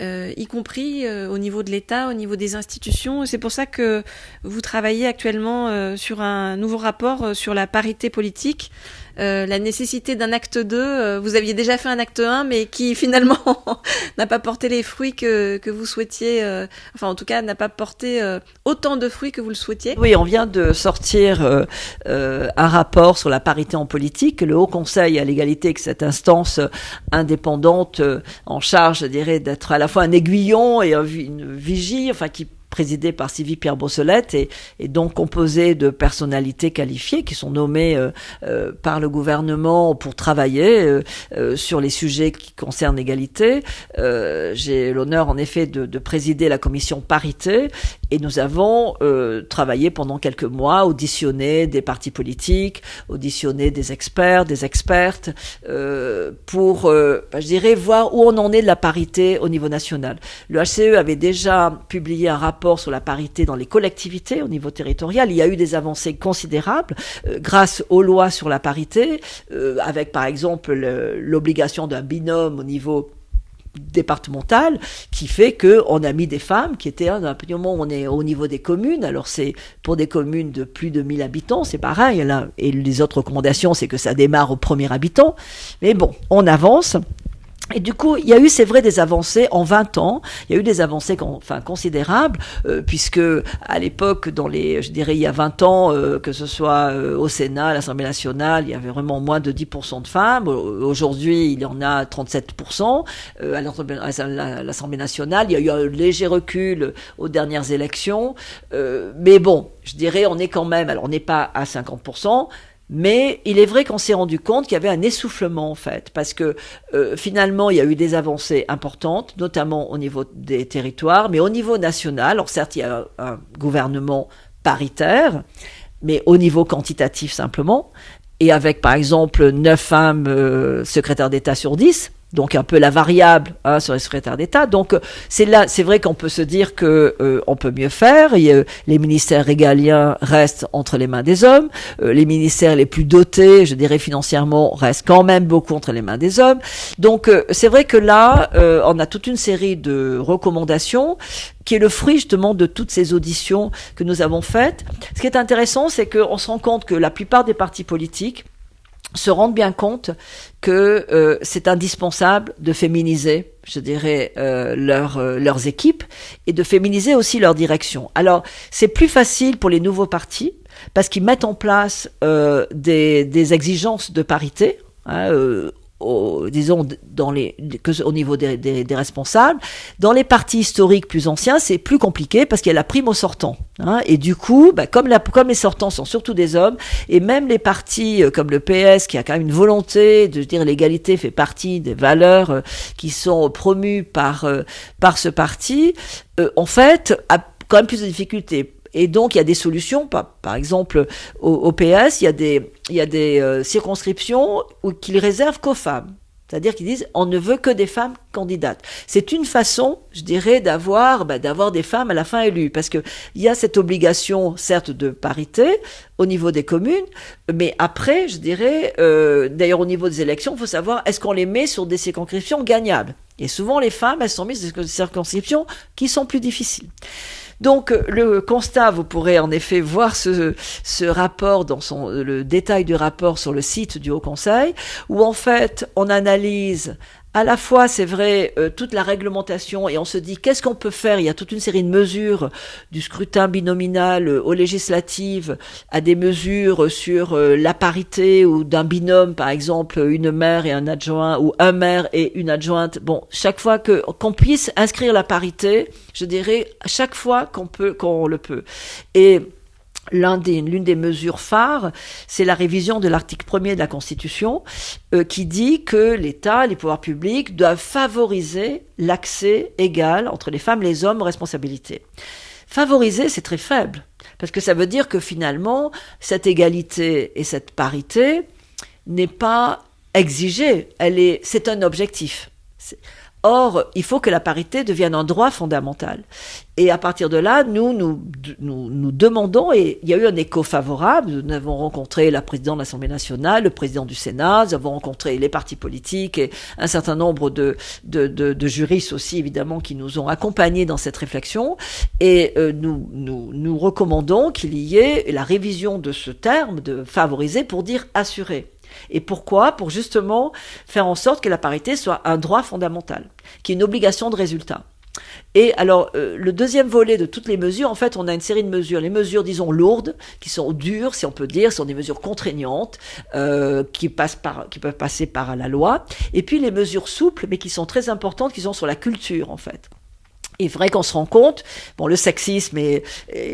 Y compris au niveau de l'État, au niveau des institutions. C'est pour ça que vous travaillez actuellement sur un nouveau rapport sur la parité politique, la nécessité d'un acte 2. Vous aviez déjà fait un acte 1, mais qui finalement n'a pas porté les fruits que vous souhaitiez, enfin en tout cas n'a pas porté autant de fruits que vous le souhaitiez. Oui, on vient de sortir un rapport sur la parité en politique. Le Haut Conseil à l'égalité, que cette instance indépendante en charge, je dirais, d'être à la fois un aiguillon et une vigie, enfin qui présidé par Sylvie Pierre Brossolette et donc composé de personnalités qualifiées qui sont nommées par le gouvernement pour travailler sur les sujets qui concernent l'égalité. J'ai l'honneur en effet de présider la commission parité et nous avons travaillé pendant quelques mois, auditionné des partis politiques, auditionné des experts, des expertes pour, je dirais, voir où on en est de la parité au niveau national. Le HCE avait déjà publié un rapport sur la parité dans les collectivités au niveau territorial. Il y a eu des avancées considérables grâce aux lois sur la parité, avec par exemple l'obligation d'un binôme au niveau départemental qui fait que on a mis des femmes qui étaient à un petit moment on est au niveau des communes. Alors c'est pour des communes de plus de 1000 habitants, c'est pareil là, et les autres recommandations c'est que ça démarre au premier habitant, mais bon, on avance. Et du coup, il y a eu, c'est vrai, des avancées en 20 ans. Il y a eu des avancées considérables, puisque à l'époque, je dirais, il y a 20 ans, que ce soit au Sénat, à l'Assemblée nationale, il y avait vraiment moins de 10% de femmes. Aujourd'hui, il y en a 37%. À l'Assemblée nationale, il y a eu un léger recul aux dernières élections. Mais bon, je dirais, on est quand même, alors on n'est pas à 50%, mais il est vrai qu'on s'est rendu compte qu'il y avait un essoufflement en fait, parce que finalement il y a eu des avancées importantes, notamment au niveau des territoires, mais au niveau national, alors certes il y a un gouvernement paritaire, mais au niveau quantitatif simplement, et avec par exemple 9 femmes secrétaires d'État sur 10, donc un peu la variable sur les secrétaires d'État. Donc c'est vrai qu'on peut se dire que on peut mieux faire. Les ministères régaliens restent entre les mains des hommes. Les ministères les plus dotés, je dirais financièrement, restent quand même beaucoup entre les mains des hommes. Donc c'est vrai que là, on a toute une série de recommandations qui est le fruit justement de toutes ces auditions que nous avons faites. Ce qui est intéressant, c'est qu'on se rend compte que la plupart des partis politiques se rendent bien compte que c'est indispensable de féminiser, je dirais, leurs équipes et de féminiser aussi leur direction. Alors, c'est plus facile pour les nouveaux partis parce qu'ils mettent en place des exigences de parité, disons au niveau des responsables. Dans les partis historiques plus anciens, c'est plus compliqué parce qu'il y a la prime aux sortants. Et du coup, comme les sortants sont surtout des hommes, et même les partis comme le PS, qui a quand même une volonté de dire l'égalité fait partie des valeurs qui sont promues par ce parti, en fait, a quand même plus de difficultés. Et donc, il y a des solutions. Par exemple, au PS, il y a des circonscriptions qu'ils réservent qu'aux femmes. C'est-à-dire qu'ils disent, on ne veut que des femmes candidates. C'est une façon, je dirais, d'avoir des femmes à la fin élues. Parce que il y a cette obligation, certes, de parité au niveau des communes, mais après, je dirais, d'ailleurs, au niveau des élections, il faut savoir, est-ce qu'on les met sur des circonscriptions gagnables? Et souvent, les femmes, elles sont mises sur des circonscriptions qui sont plus difficiles. Donc, le constat, vous pourrez en effet voir ce rapport le détail du rapport sur le site du Haut Conseil, où en fait, on analyse à la fois, c'est vrai, toute la réglementation, et on se dit qu'est-ce qu'on peut faire. Il y a toute une série de mesures, du scrutin binominal aux législatives, à des mesures sur la parité ou d'un binôme, par exemple, une maire et un adjoint, ou un maire et une adjointe. Bon, chaque fois qu'on puisse inscrire la parité, je dirais, chaque fois qu'on le peut. Et l'une des mesures phares, c'est la révision de l'article 1er de la Constitution qui dit que l'État, les pouvoirs publics doivent favoriser l'accès égal entre les femmes et les hommes aux responsabilités. Favoriser, c'est très faible, parce que ça veut dire que finalement, cette égalité et cette parité n'est pas exigée, c'est un objectif. Or, il faut que la parité devienne un droit fondamental. Et à partir de là, nous demandons, et il y a eu un écho favorable, nous avons rencontré la présidente de l'Assemblée nationale, le président du Sénat, nous avons rencontré les partis politiques et un certain nombre de juristes aussi, évidemment, qui nous ont accompagnés dans cette réflexion. Et nous recommandons qu'il y ait la révision de ce terme de favoriser pour dire assurer. Et pourquoi? Pour justement faire en sorte que la parité soit un droit fondamental, qui est une obligation de résultat. Et alors, le deuxième volet de toutes les mesures, en fait, on a une série de mesures. Les mesures, disons, lourdes, qui sont dures, si on peut dire, sont des mesures contraignantes, qui peuvent passer par la loi. Et puis les mesures souples, mais qui sont très importantes, qui sont sur la culture, en fait. Il est vrai qu'on se rend compte, bon, le sexisme, et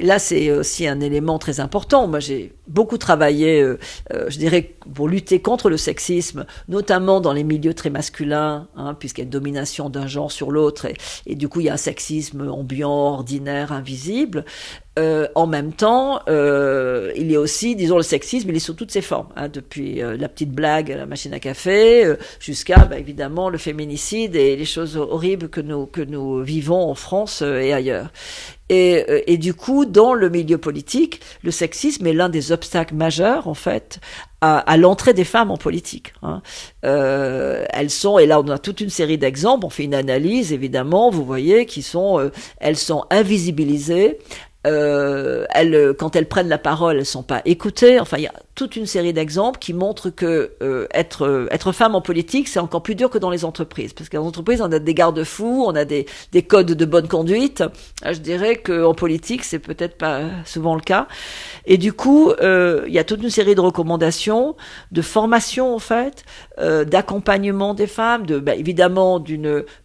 là c'est aussi un élément très important. Moi j'ai beaucoup travaillé, je dirais, pour lutter contre le sexisme, notamment dans les milieux très masculins, puisqu'il y a une domination d'un genre sur l'autre, et du coup il y a un sexisme ambiant, ordinaire, invisible. En même temps, il y a aussi, disons, le sexisme, il est sous toutes ses formes, depuis la petite blague à la machine à café, jusqu'à, évidemment, le féminicide et les choses horribles que nous vivons en France et ailleurs. Et du coup, dans le milieu politique, le sexisme est l'un des obstacles majeurs, en fait, à l'entrée des femmes en politique. Elles sont, et là on a toute une série d'exemples, on fait une analyse, évidemment, vous voyez, elles sont invisibilisées. Quand elles prennent la parole, elles sont pas écoutées. Enfin, il y a toute une série d'exemples qui montrent que être femme en politique, c'est encore plus dur que dans les entreprises. Parce que dans les entreprises, on a des garde-fous, on a des codes de bonne conduite. Je dirais qu'en politique, c'est peut-être pas souvent le cas. Et du coup, il y a toute une série de recommandations, de formation en fait, d'accompagnement des femmes, évidemment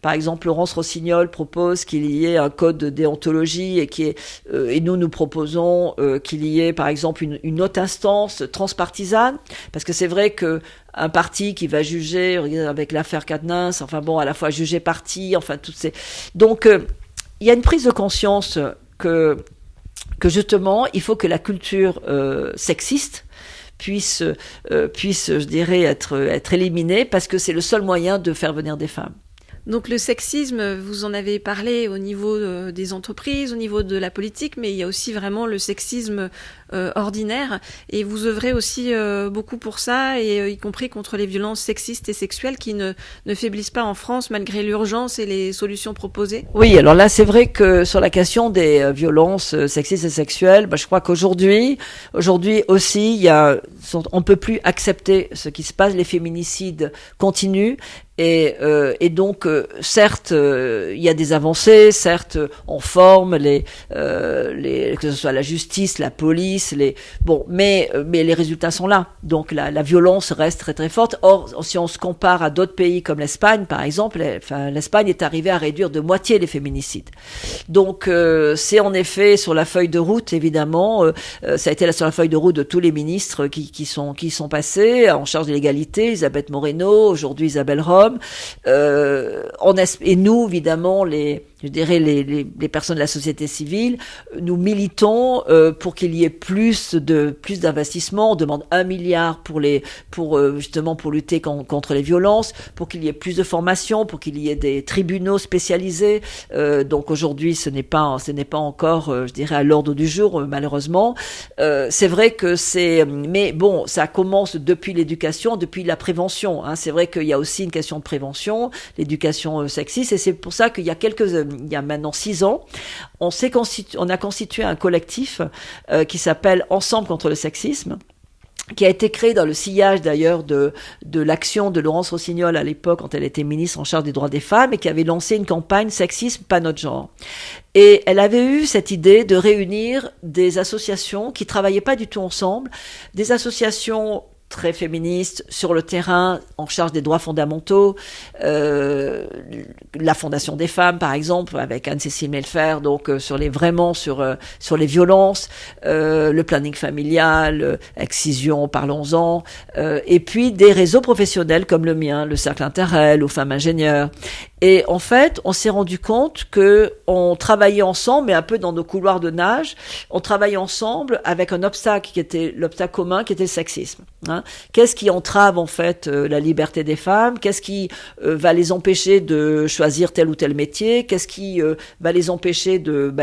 par exemple, Laurence Rossignol propose qu'il y ait un code de déontologie et nous proposons qu'il y ait par exemple une autre instance transpartisane, parce que c'est vrai que un parti qui va juger, avec l'affaire Quatennens, enfin bon, à la fois juger parti, enfin toutes ces... Donc, il y a une prise de conscience que justement, il faut que la culture sexiste puisse, je dirais, être éliminée, parce que c'est le seul moyen de faire venir des femmes. Donc le sexisme, vous en avez parlé au niveau des entreprises, au niveau de la politique, mais il y a aussi vraiment le sexisme ordinaire, et vous œuvrez aussi beaucoup pour ça, et y compris contre les violences sexistes et sexuelles qui ne faiblissent pas en France malgré l'urgence et les solutions proposées. Oui, alors là c'est vrai que sur la question des violences sexistes et sexuelles, je crois qu'aujourd'hui aussi on peut plus accepter ce qui se passe, les féminicides continuent. Et donc, certes, il y a des avancées, certes, on forme que ce soit la justice, la police, mais les résultats sont là. Donc, la violence reste très très forte. Or, si on se compare à d'autres pays comme l'Espagne, par exemple, l'Espagne est arrivée à réduire de moitié les féminicides. Donc, c'est en effet sur la feuille de route, évidemment, ça a été sur la feuille de route de tous les ministres qui sont passés en charge de l'égalité, Elisabeth Moreno, aujourd'hui Isabelle Rome. Et nous, évidemment, les personnes de la société civile, nous militons pour qu'il y ait plus d'investissements. On demande 1 milliard pour lutter contre les violences, pour qu'il y ait plus de formation, pour qu'il y ait des tribunaux spécialisés. Donc aujourd'hui, ce n'est pas encore, je dirais, à l'ordre du jour, malheureusement. C'est vrai que mais bon, ça commence depuis l'éducation, depuis la prévention. C'est vrai qu'il y a aussi une question de prévention, l'éducation sexiste, et c'est pour ça qu'il y a maintenant 6 ans, on a constitué un collectif qui s'appelle Ensemble contre le sexisme, qui a été créé dans le sillage d'ailleurs de l'action de Laurence Rossignol à l'époque quand elle était ministre en charge des droits des femmes, et qui avait lancé une campagne Sexisme, pas notre genre. Et elle avait eu cette idée de réunir des associations qui travaillaient pas du tout ensemble, des associations très féministe sur le terrain, en charge des droits fondamentaux, la Fondation des femmes par exemple avec Anne-Cécile Melfer, donc sur les violences, le planning familial, Excision, parlons-en, et puis des réseaux professionnels comme le mien, le Cercle Interrel ou Femmes Ingénieurs. Et en fait, on s'est rendu compte que on travaillait ensemble, mais un peu dans nos couloirs de nage, on travaillait ensemble avec un obstacle qui était l'obstacle commun, qui était le sexisme. Qu'est-ce qui entrave en fait la liberté des femmes? Qu'est-ce qui va les empêcher de choisir tel ou tel métier? Qu'est-ce qui va les empêcher de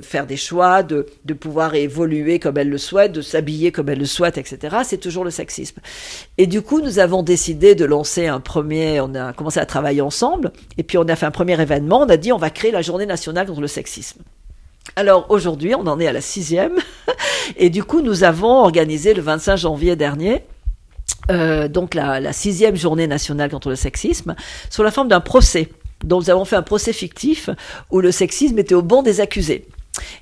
faire des choix, de pouvoir évoluer comme elles le souhaitent, de s'habiller comme elles le souhaitent, etc. C'est toujours le sexisme. Et du coup, nous avons décidé de lancer on a commencé à travailler ensemble. Et puis on a fait un premier événement, on a dit on va créer la journée nationale contre le sexisme. Alors aujourd'hui, on en est à la 6e, et du coup nous avons organisé le 25 janvier dernier, donc la 6e journée nationale contre le sexisme, sous la forme d'un procès. Donc nous avons fait un procès fictif où le sexisme était au banc des accusés.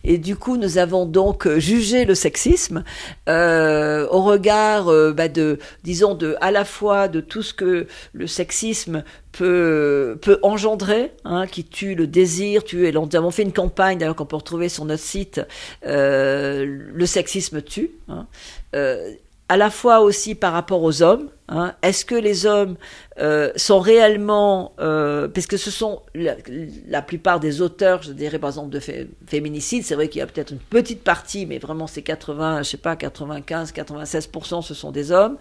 Et du coup, nous avons donc jugé le sexisme au regard disons, à la fois de tout ce que le sexisme peut engendrer, hein, qui tue le désir, et nous avons fait une campagne d'ailleurs qu'on peut retrouver sur notre site, le sexisme tue, hein, à la fois aussi par rapport aux hommes, hein, est-ce que les hommes sont réellement, parce que ce sont la plupart des auteurs, je dirais par exemple de féminicide, c'est vrai qu'il y a peut-être une petite partie, mais vraiment c'est 95-96%, ce sont des hommes.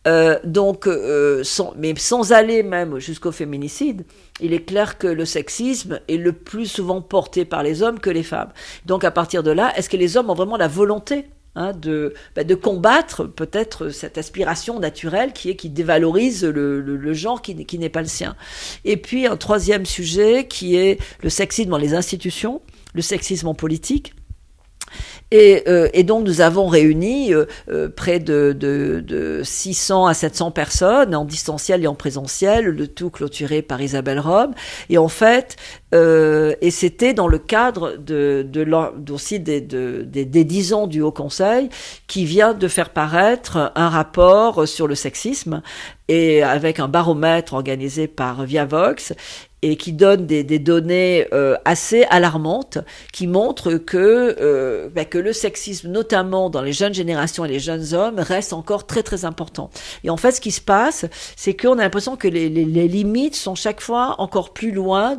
Mais sans aller même jusqu'au féminicide, il est clair que le sexisme est le plus souvent porté par les hommes que les femmes. Donc à partir de là, est-ce que les hommes ont vraiment la volonté, hein, de combattre peut-être cette aspiration naturelle qui dévalorise le genre qui n'est pas le sien. Et puis un troisième sujet qui est le sexisme dans les institutions, le sexisme en politique. Et donc nous avons réuni près de 600 à 700 personnes en distanciel et en présentiel, le tout clôturé par Isabelle Rome. Et en fait, et c'était dans le cadre aussi des 10 ans du Haut Conseil qui vient de faire paraître un rapport sur le sexisme et avec un baromètre organisé par Viavox et qui donne des données assez alarmantes qui montrent que le sexisme, notamment dans les jeunes générations et les jeunes hommes, reste encore très très important. Et en fait, ce qui se passe, c'est qu'on a l'impression que les limites sont chaque fois encore plus loin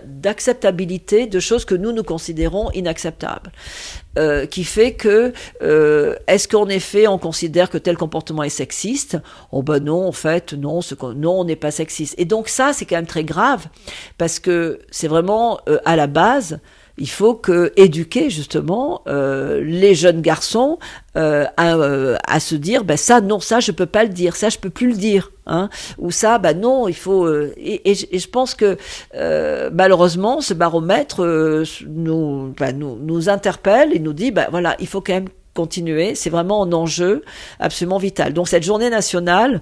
d'acceptabilité de choses que nous considérons inacceptables. Qui fait que est-ce qu'en effet on considère que tel comportement est sexiste? Oh ben non, en fait non, on n'est pas sexiste. Et donc ça c'est quand même très grave parce que c'est vraiment à la base. Il faut éduquer justement les jeunes garçons à se dire ça non, ça je peux pas le dire, ça je peux plus le dire, hein, ou ça non, il faut et je pense que malheureusement ce baromètre nous interpelle et nous dit voilà, il faut quand même continuer, c'est vraiment un enjeu absolument vital. Donc cette journée nationale,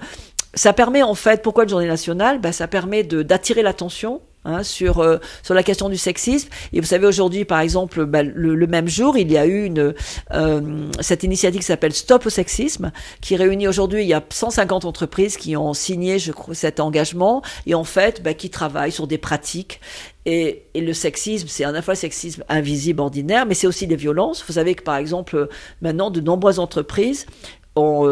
ça permet en fait, pourquoi une journée nationale? Ça permet d'attirer l'attention, hein, sur la question du sexisme. Et vous savez, aujourd'hui, par exemple, le même jour, il y a eu cette initiative qui s'appelle Stop au sexisme, qui réunit aujourd'hui, il y a 150 entreprises qui ont signé, je crois, cet engagement, et en fait, qui travaillent sur des pratiques. Et le sexisme, c'est à la fois le sexisme invisible, ordinaire, mais c'est aussi des violences. Vous savez que, par exemple, maintenant, de nombreuses entreprises ont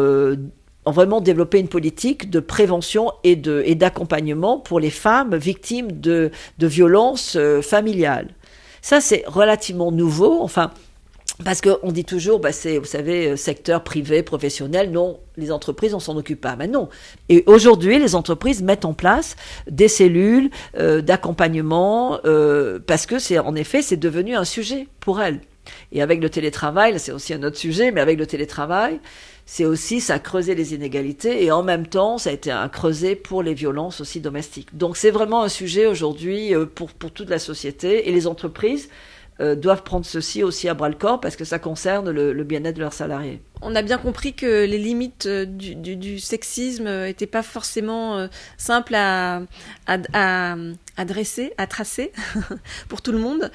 vraiment développé une politique de prévention et d'accompagnement pour les femmes victimes de violences familiales. Ça, c'est relativement nouveau, enfin, parce qu'on dit toujours, c'est, vous savez, secteur privé, professionnel, non, les entreprises, on s'en occupe pas. Mais non. Et aujourd'hui, les entreprises mettent en place des cellules d'accompagnement, parce que en effet, c'est devenu un sujet pour elles. Et avec le télétravail, c'est aussi un autre sujet, mais avec le télétravail, ça a creusé les inégalités et en même temps, ça a été un creuset pour les violences aussi domestiques. Donc c'est vraiment un sujet aujourd'hui pour toute la société et les entreprises doivent prendre ceci aussi à bras-le-corps parce que ça concerne le bien-être de leurs salariés. On a bien compris que les limites du sexisme n'étaient pas forcément simples à dresser, à tracer pour tout le monde.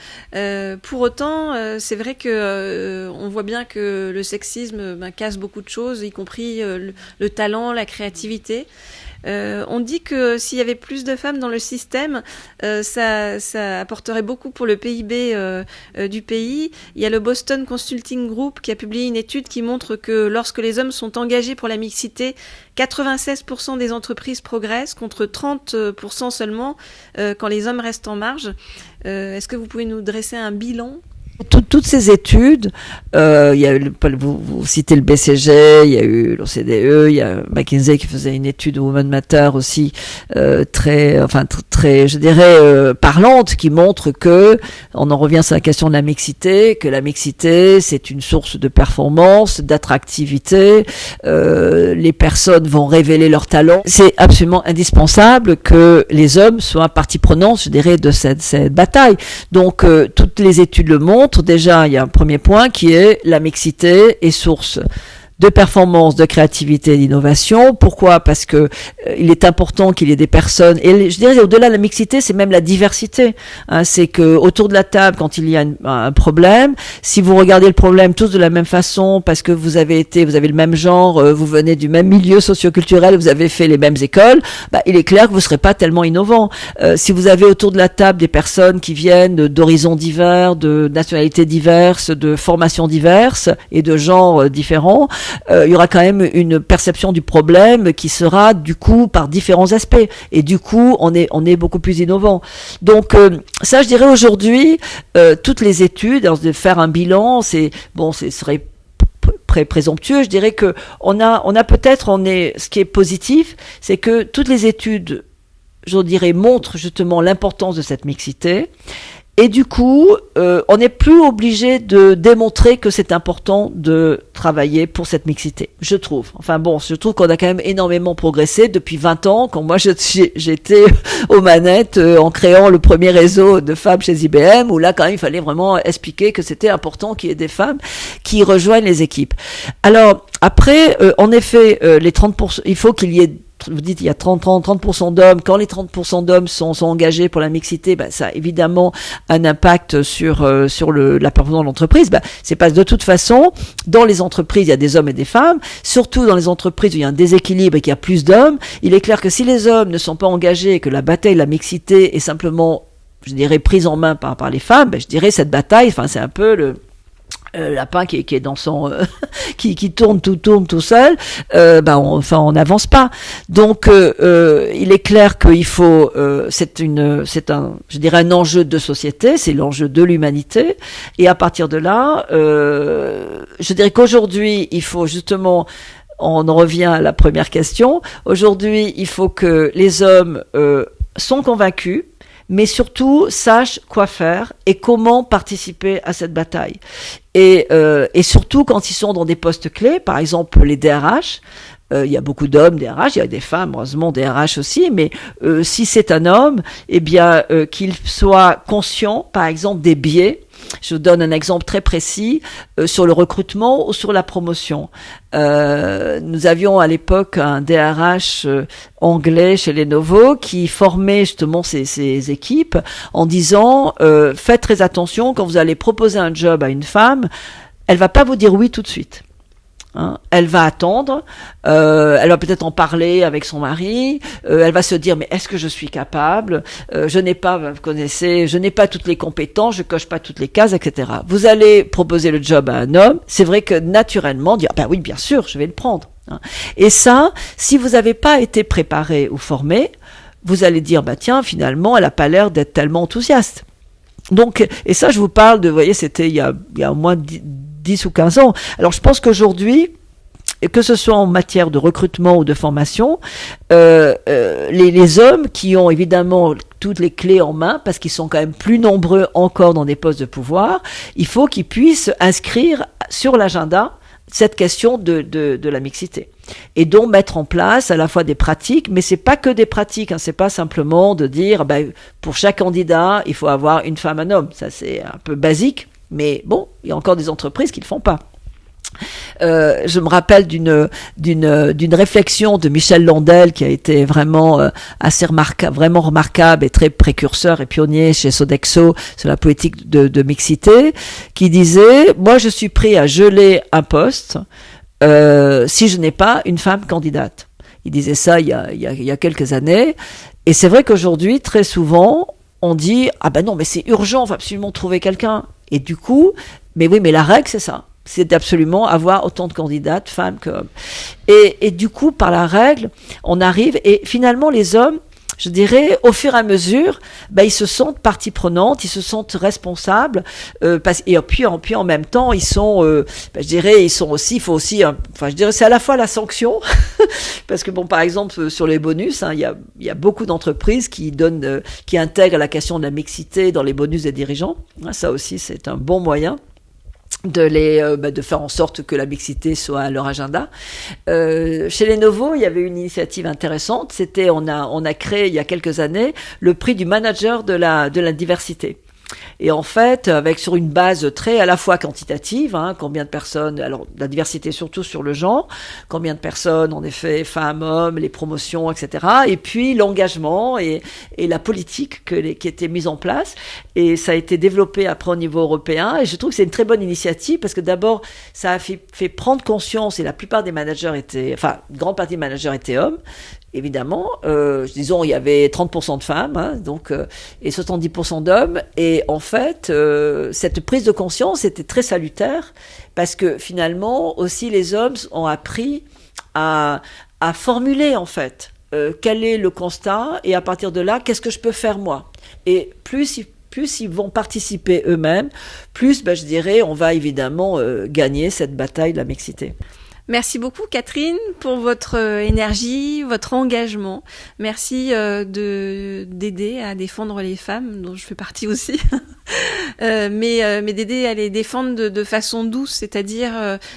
Pour autant, c'est vrai que on voit bien que le sexisme casse beaucoup de choses, y compris le talent, la créativité. On dit que s'il y avait plus de femmes dans le système, ça apporterait beaucoup pour le PIB du pays. Il y a le Boston Consulting Group qui a publié une étude qui montre que lorsque les hommes sont engagés pour la mixité, 96% des entreprises progressent contre 30% seulement quand les hommes restent en marge. Est-ce que vous pouvez nous dresser un bilan ? Toutes ces études, il y a vous citez le BCG, il y a eu l'OCDE, il y a McKinsey qui faisait une étude Women Matter aussi très, je dirais parlante, qui montre que on en revient sur la question de la mixité, que la mixité c'est une source de performance, d'attractivité, les personnes vont révéler leurs talents. C'est absolument indispensable que les hommes soient partie prenante, je dirais, de cette bataille. Donc toutes les études le montrent. Déjà, il y a un premier point qui est la mixité est source de performance, de créativité, d'innovation. Pourquoi? Parce que il est important qu'il y ait des personnes, et je dirais au-delà de la mixité, c'est même la diversité. Hein, c'est que autour de la table, quand il y a un problème, si vous regardez le problème tous de la même façon, parce que vous avez le même genre, vous venez du même milieu socioculturel, vous avez fait les mêmes écoles, il est clair que vous ne serez pas tellement innovant. Si vous avez autour de la table des personnes qui viennent d'horizons divers, de nationalités diverses, de formations diverses et de genres différents, il y aura quand même une perception du problème qui sera du coup par différents aspects, et du coup on est beaucoup plus innovant. Donc ça, je dirais aujourd'hui, toutes les études, alors de faire un bilan, ce serait présomptueux. Je dirais que ce qui est positif, c'est que toutes les études, je dirais, montrent justement l'importance de cette mixité. Et du coup, on n'est plus obligé de démontrer que c'est important de travailler pour cette mixité, je trouve. Je trouve qu'on a quand même énormément progressé depuis 20 ans, quand moi j'étais aux manettes en créant le premier réseau de femmes chez IBM, où là quand même il fallait vraiment expliquer que c'était important qu'il y ait des femmes qui rejoignent les équipes. Alors après, en effet, les 30%, il faut qu'il y ait, vous dites il y a 30% d'hommes. Quand les 30% d'hommes sont engagés pour la mixité, ça a évidemment un impact sur la performance de l'entreprise. C'est parce que de toute façon, dans les entreprises, il y a des hommes et des femmes. Surtout dans les entreprises où il y a un déséquilibre et qu'il y a plus d'hommes, il est clair que si les hommes ne sont pas engagés et que la bataille de la mixité est simplement, je dirais, prise en main par les femmes, je dirais cette bataille, c'est un peu le lapin qui est dans son qui tourne tout seul, on n'avance pas. Donc il est clair qu'il faut c'est un enjeu de société, c'est l'enjeu de l'humanité, et à partir de là, je dirais qu'aujourd'hui il faut justement, on en revient à la première question, aujourd'hui il faut que les hommes sont convaincus, mais surtout sachent quoi faire et comment participer à cette bataille. Et surtout quand ils sont dans des postes clés, par exemple les DRH, il y a beaucoup d'hommes DRH, il y a des femmes, heureusement DRH aussi, mais si c'est un homme, qu'il soit conscient, par exemple, des biais. Je vous donne un exemple très précis sur le recrutement ou sur la promotion. Nous avions à l'époque un DRH anglais chez Lenovo qui formait justement ses équipes en disant faites très attention quand vous allez proposer un job à une femme, elle va pas vous dire oui tout de suite. Elle va attendre, elle va peut-être en parler avec son mari, elle va se dire mais est-ce que je suis capable, je n'ai pas toutes les compétences, je coche pas toutes les cases, etc. Vous allez proposer le job à un homme, c'est vrai que naturellement dire oui bien sûr je vais le prendre. Et ça, si vous n'avez pas été préparé ou formé, vous allez dire tiens finalement elle a pas l'air d'être tellement enthousiaste. Donc, et ça je vous parle de, vous voyez, c'était il y a au moins 10 ou 15 ans. Alors je pense qu'aujourd'hui, que ce soit en matière de recrutement ou de formation, les hommes qui ont évidemment toutes les clés en main, parce qu'ils sont quand même plus nombreux encore dans des postes de pouvoir, il faut qu'ils puissent inscrire sur l'agenda cette question de la mixité. Et donc mettre en place à la fois des pratiques, mais c'est pas que des pratiques, c'est pas simplement de dire pour chaque candidat il faut avoir une femme, un homme. Ça c'est un peu basique. Mais bon, il y a encore des entreprises qui ne le font pas. Je me rappelle d'une réflexion de Michel Landel qui a été vraiment vraiment remarquable et très précurseur et pionnier chez Sodexo sur la politique de mixité, qui disait moi je suis prêt à geler un poste si je n'ai pas une femme candidate. Il disait ça il y a quelques années, et c'est vrai qu'aujourd'hui très souvent on dit non mais c'est urgent, on va absolument trouver quelqu'un. Et du coup, mais la règle c'est ça, c'est d'absolument avoir autant de candidates, femmes que hommes. Et du coup, par la règle, on arrive, et finalement les hommes, je dirais, au fur et à mesure, ils se sentent partie prenante, ils se sentent responsables, et puis en même temps, ils sont, je dirais, ils sont aussi, il faut aussi, je dirais, c'est à la fois la sanction, parce que par exemple, sur les bonus, il y a beaucoup d'entreprises qui intègrent la question de la mixité dans les bonus des dirigeants. Ça aussi, c'est un bon moyen de faire en sorte que la mixité soit à leur agenda. Chez Lenovo, il y avait une initiative intéressante. On a créé il y a quelques années le prix du manager de la diversité. Et en fait, avec sur une base très à la fois quantitative, combien de personnes, alors la diversité surtout sur le genre, combien de personnes, en effet, femmes, hommes, les promotions, etc. Et puis l'engagement et la politique qui était mise en place. Et ça a été développé après au niveau européen. Et je trouve que c'est une très bonne initiative parce que d'abord, ça a fait prendre conscience, et la plupart des managers une grande partie des managers étaient hommes. Évidemment, disons, il y avait 30% de femmes, donc, et 70% d'hommes. Et en fait, cette prise de conscience était très salutaire parce que finalement, aussi, les hommes ont appris à formuler, en fait, quel est le constat et à partir de là, qu'est-ce que je peux faire moi? Et plus ils vont participer eux-mêmes, plus, je dirais, on va évidemment gagner cette bataille de la mixité. Merci beaucoup Catherine pour votre énergie, votre engagement. Merci d'aider à défendre les femmes, dont je fais partie aussi, mais d'aider à les défendre de façon douce, c'est-à-dire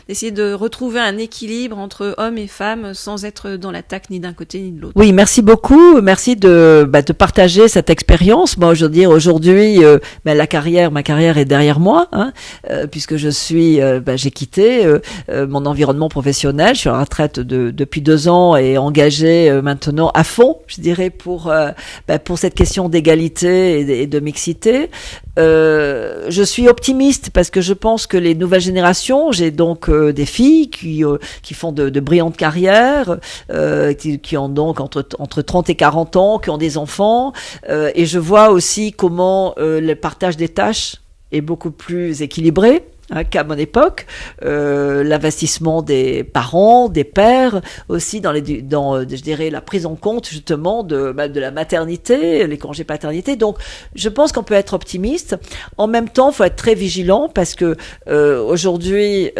d'essayer de retrouver un équilibre entre hommes et femmes sans être dans l'attaque ni d'un côté ni de l'autre. Oui, merci beaucoup, merci de partager cette expérience. Moi, je veux dire, aujourd'hui, ma carrière est derrière moi, puisque j'ai quitté mon environnement professionnel. Je suis en retraite depuis 2 ans et engagée maintenant à fond, je dirais, pour cette question d'égalité et de mixité. Je suis optimiste parce que je pense que les nouvelles générations, j'ai donc des filles qui font de brillantes carrières, qui ont donc entre 30 et 40 ans, qui ont des enfants, et je vois aussi comment le partage des tâches est beaucoup plus équilibré. Qu'à mon époque, l'investissement des parents, des pères, aussi dans je dirais, la prise en compte justement de la maternité, les congés paternité. Donc, je pense qu'on peut être optimiste. En même temps, il faut être très vigilant parce que aujourd'hui,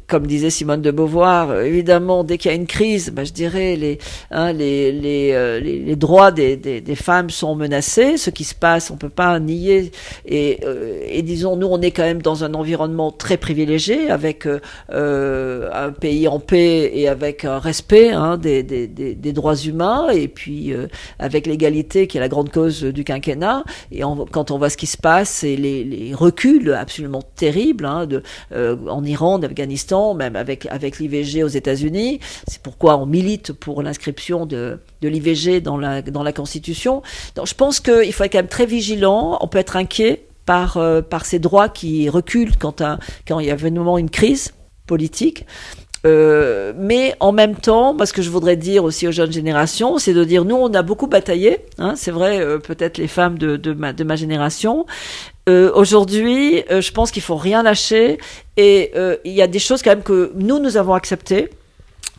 comme disait Simone de Beauvoir, évidemment, dès qu'il y a une crise, je dirais les droits des femmes sont menacés. Ce qui se passe, on peut pas nier. Et disons, nous, on est quand même dans un environnement très privilégié, avec un pays en paix et avec un respect des droits humains, et puis avec l'égalité qui est la grande cause du quinquennat. Et quand on voit ce qui se passe et les reculs absolument terribles en Iran, en Afghanistan, même avec l'IVG aux États-Unis, c'est pourquoi on milite pour l'inscription de l'IVG dans la Constitution. Donc je pense qu'il faut être quand même très vigilant. On peut être inquiet par ces droits qui reculent quand il y a vraiment une crise politique. Mais en même temps, ce que je voudrais dire aussi aux jeunes générations, c'est de dire, nous, on a beaucoup bataillé, c'est vrai, peut-être les femmes de ma génération. Aujourd'hui, je pense qu'il faut rien lâcher, et il y a des choses quand même que nous avons acceptées.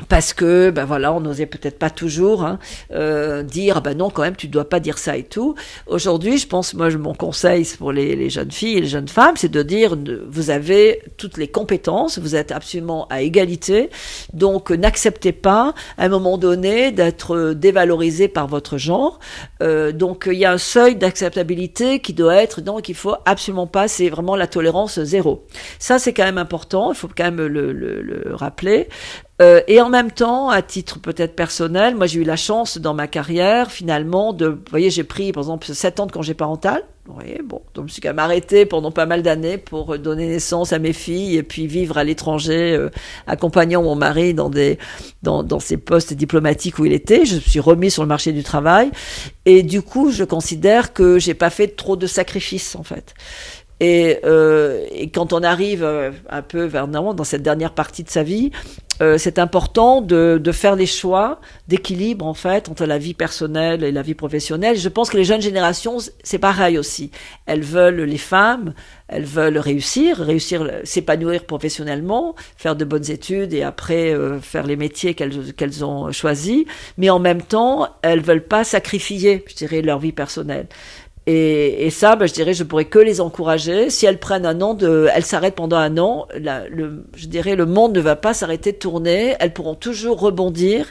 Parce que on n'osait peut-être pas toujours dire non, quand même tu dois pas dire ça et tout. Aujourd'hui, je pense, mon conseil pour les jeunes filles et les jeunes femmes, c'est de dire, vous avez toutes les compétences, vous êtes absolument à égalité, donc n'acceptez pas à un moment donné d'être dévalorisé par votre genre. Donc il y a un seuil d'acceptabilité qui doit être, donc il faut absolument pas, c'est vraiment la tolérance zéro. Ça c'est quand même important, il faut quand même le rappeler. Et en même temps, à titre peut-être personnel, moi j'ai eu la chance dans ma carrière finalement vous voyez, j'ai pris par exemple 7 ans de congé parental. Oui, donc je me suis quand même arrêtée pendant pas mal d'années pour donner naissance à mes filles et puis vivre à l'étranger, accompagnant mon mari dans ses postes diplomatiques où il était. Je me suis remise sur le marché du travail et du coup, je considère que j'ai pas fait trop de sacrifices en fait. Et quand on arrive un peu dans cette dernière partie de sa vie, c'est important de faire les choix d'équilibre en fait entre la vie personnelle et la vie professionnelle. Je pense que les jeunes générations, c'est pareil aussi. Les femmes veulent réussir, s'épanouir professionnellement, faire de bonnes études et après faire les métiers qu'elles ont choisis. Mais en même temps, elles veulent pas sacrifier, je dirais, leur vie personnelle. Et ça, je dirais, je pourrais que les encourager. Si elles prennent elles s'arrêtent pendant un an, je dirais, le monde ne va pas s'arrêter de tourner. Elles pourront toujours rebondir.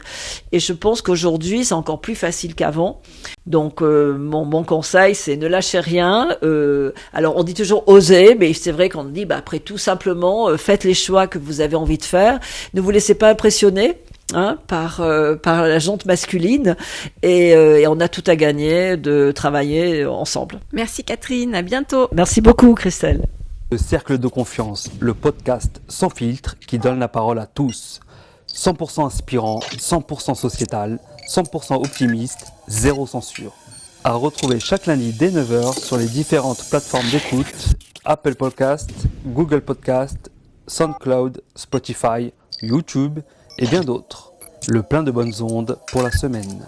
Et je pense qu'aujourd'hui, c'est encore plus facile qu'avant. Donc, mon conseil, c'est ne lâchez rien. Alors, on dit toujours oser, mais c'est vrai qu'on dit, après tout simplement, faites les choix que vous avez envie de faire. Ne vous laissez pas impressionner par la jante masculine et on a tout à gagner de travailler ensemble. Merci Catherine, à bientôt. Merci beaucoup Christelle. Le Cercle de Confiance, le podcast sans filtre qui donne la parole à tous. 100% inspirant, 100% sociétal, 100% optimiste, zéro censure. À retrouver chaque lundi dès 9h sur les différentes plateformes d'écoute, Apple Podcast, Google Podcast, SoundCloud, Spotify, YouTube et bien d'autres. Le plein de bonnes ondes pour la semaine.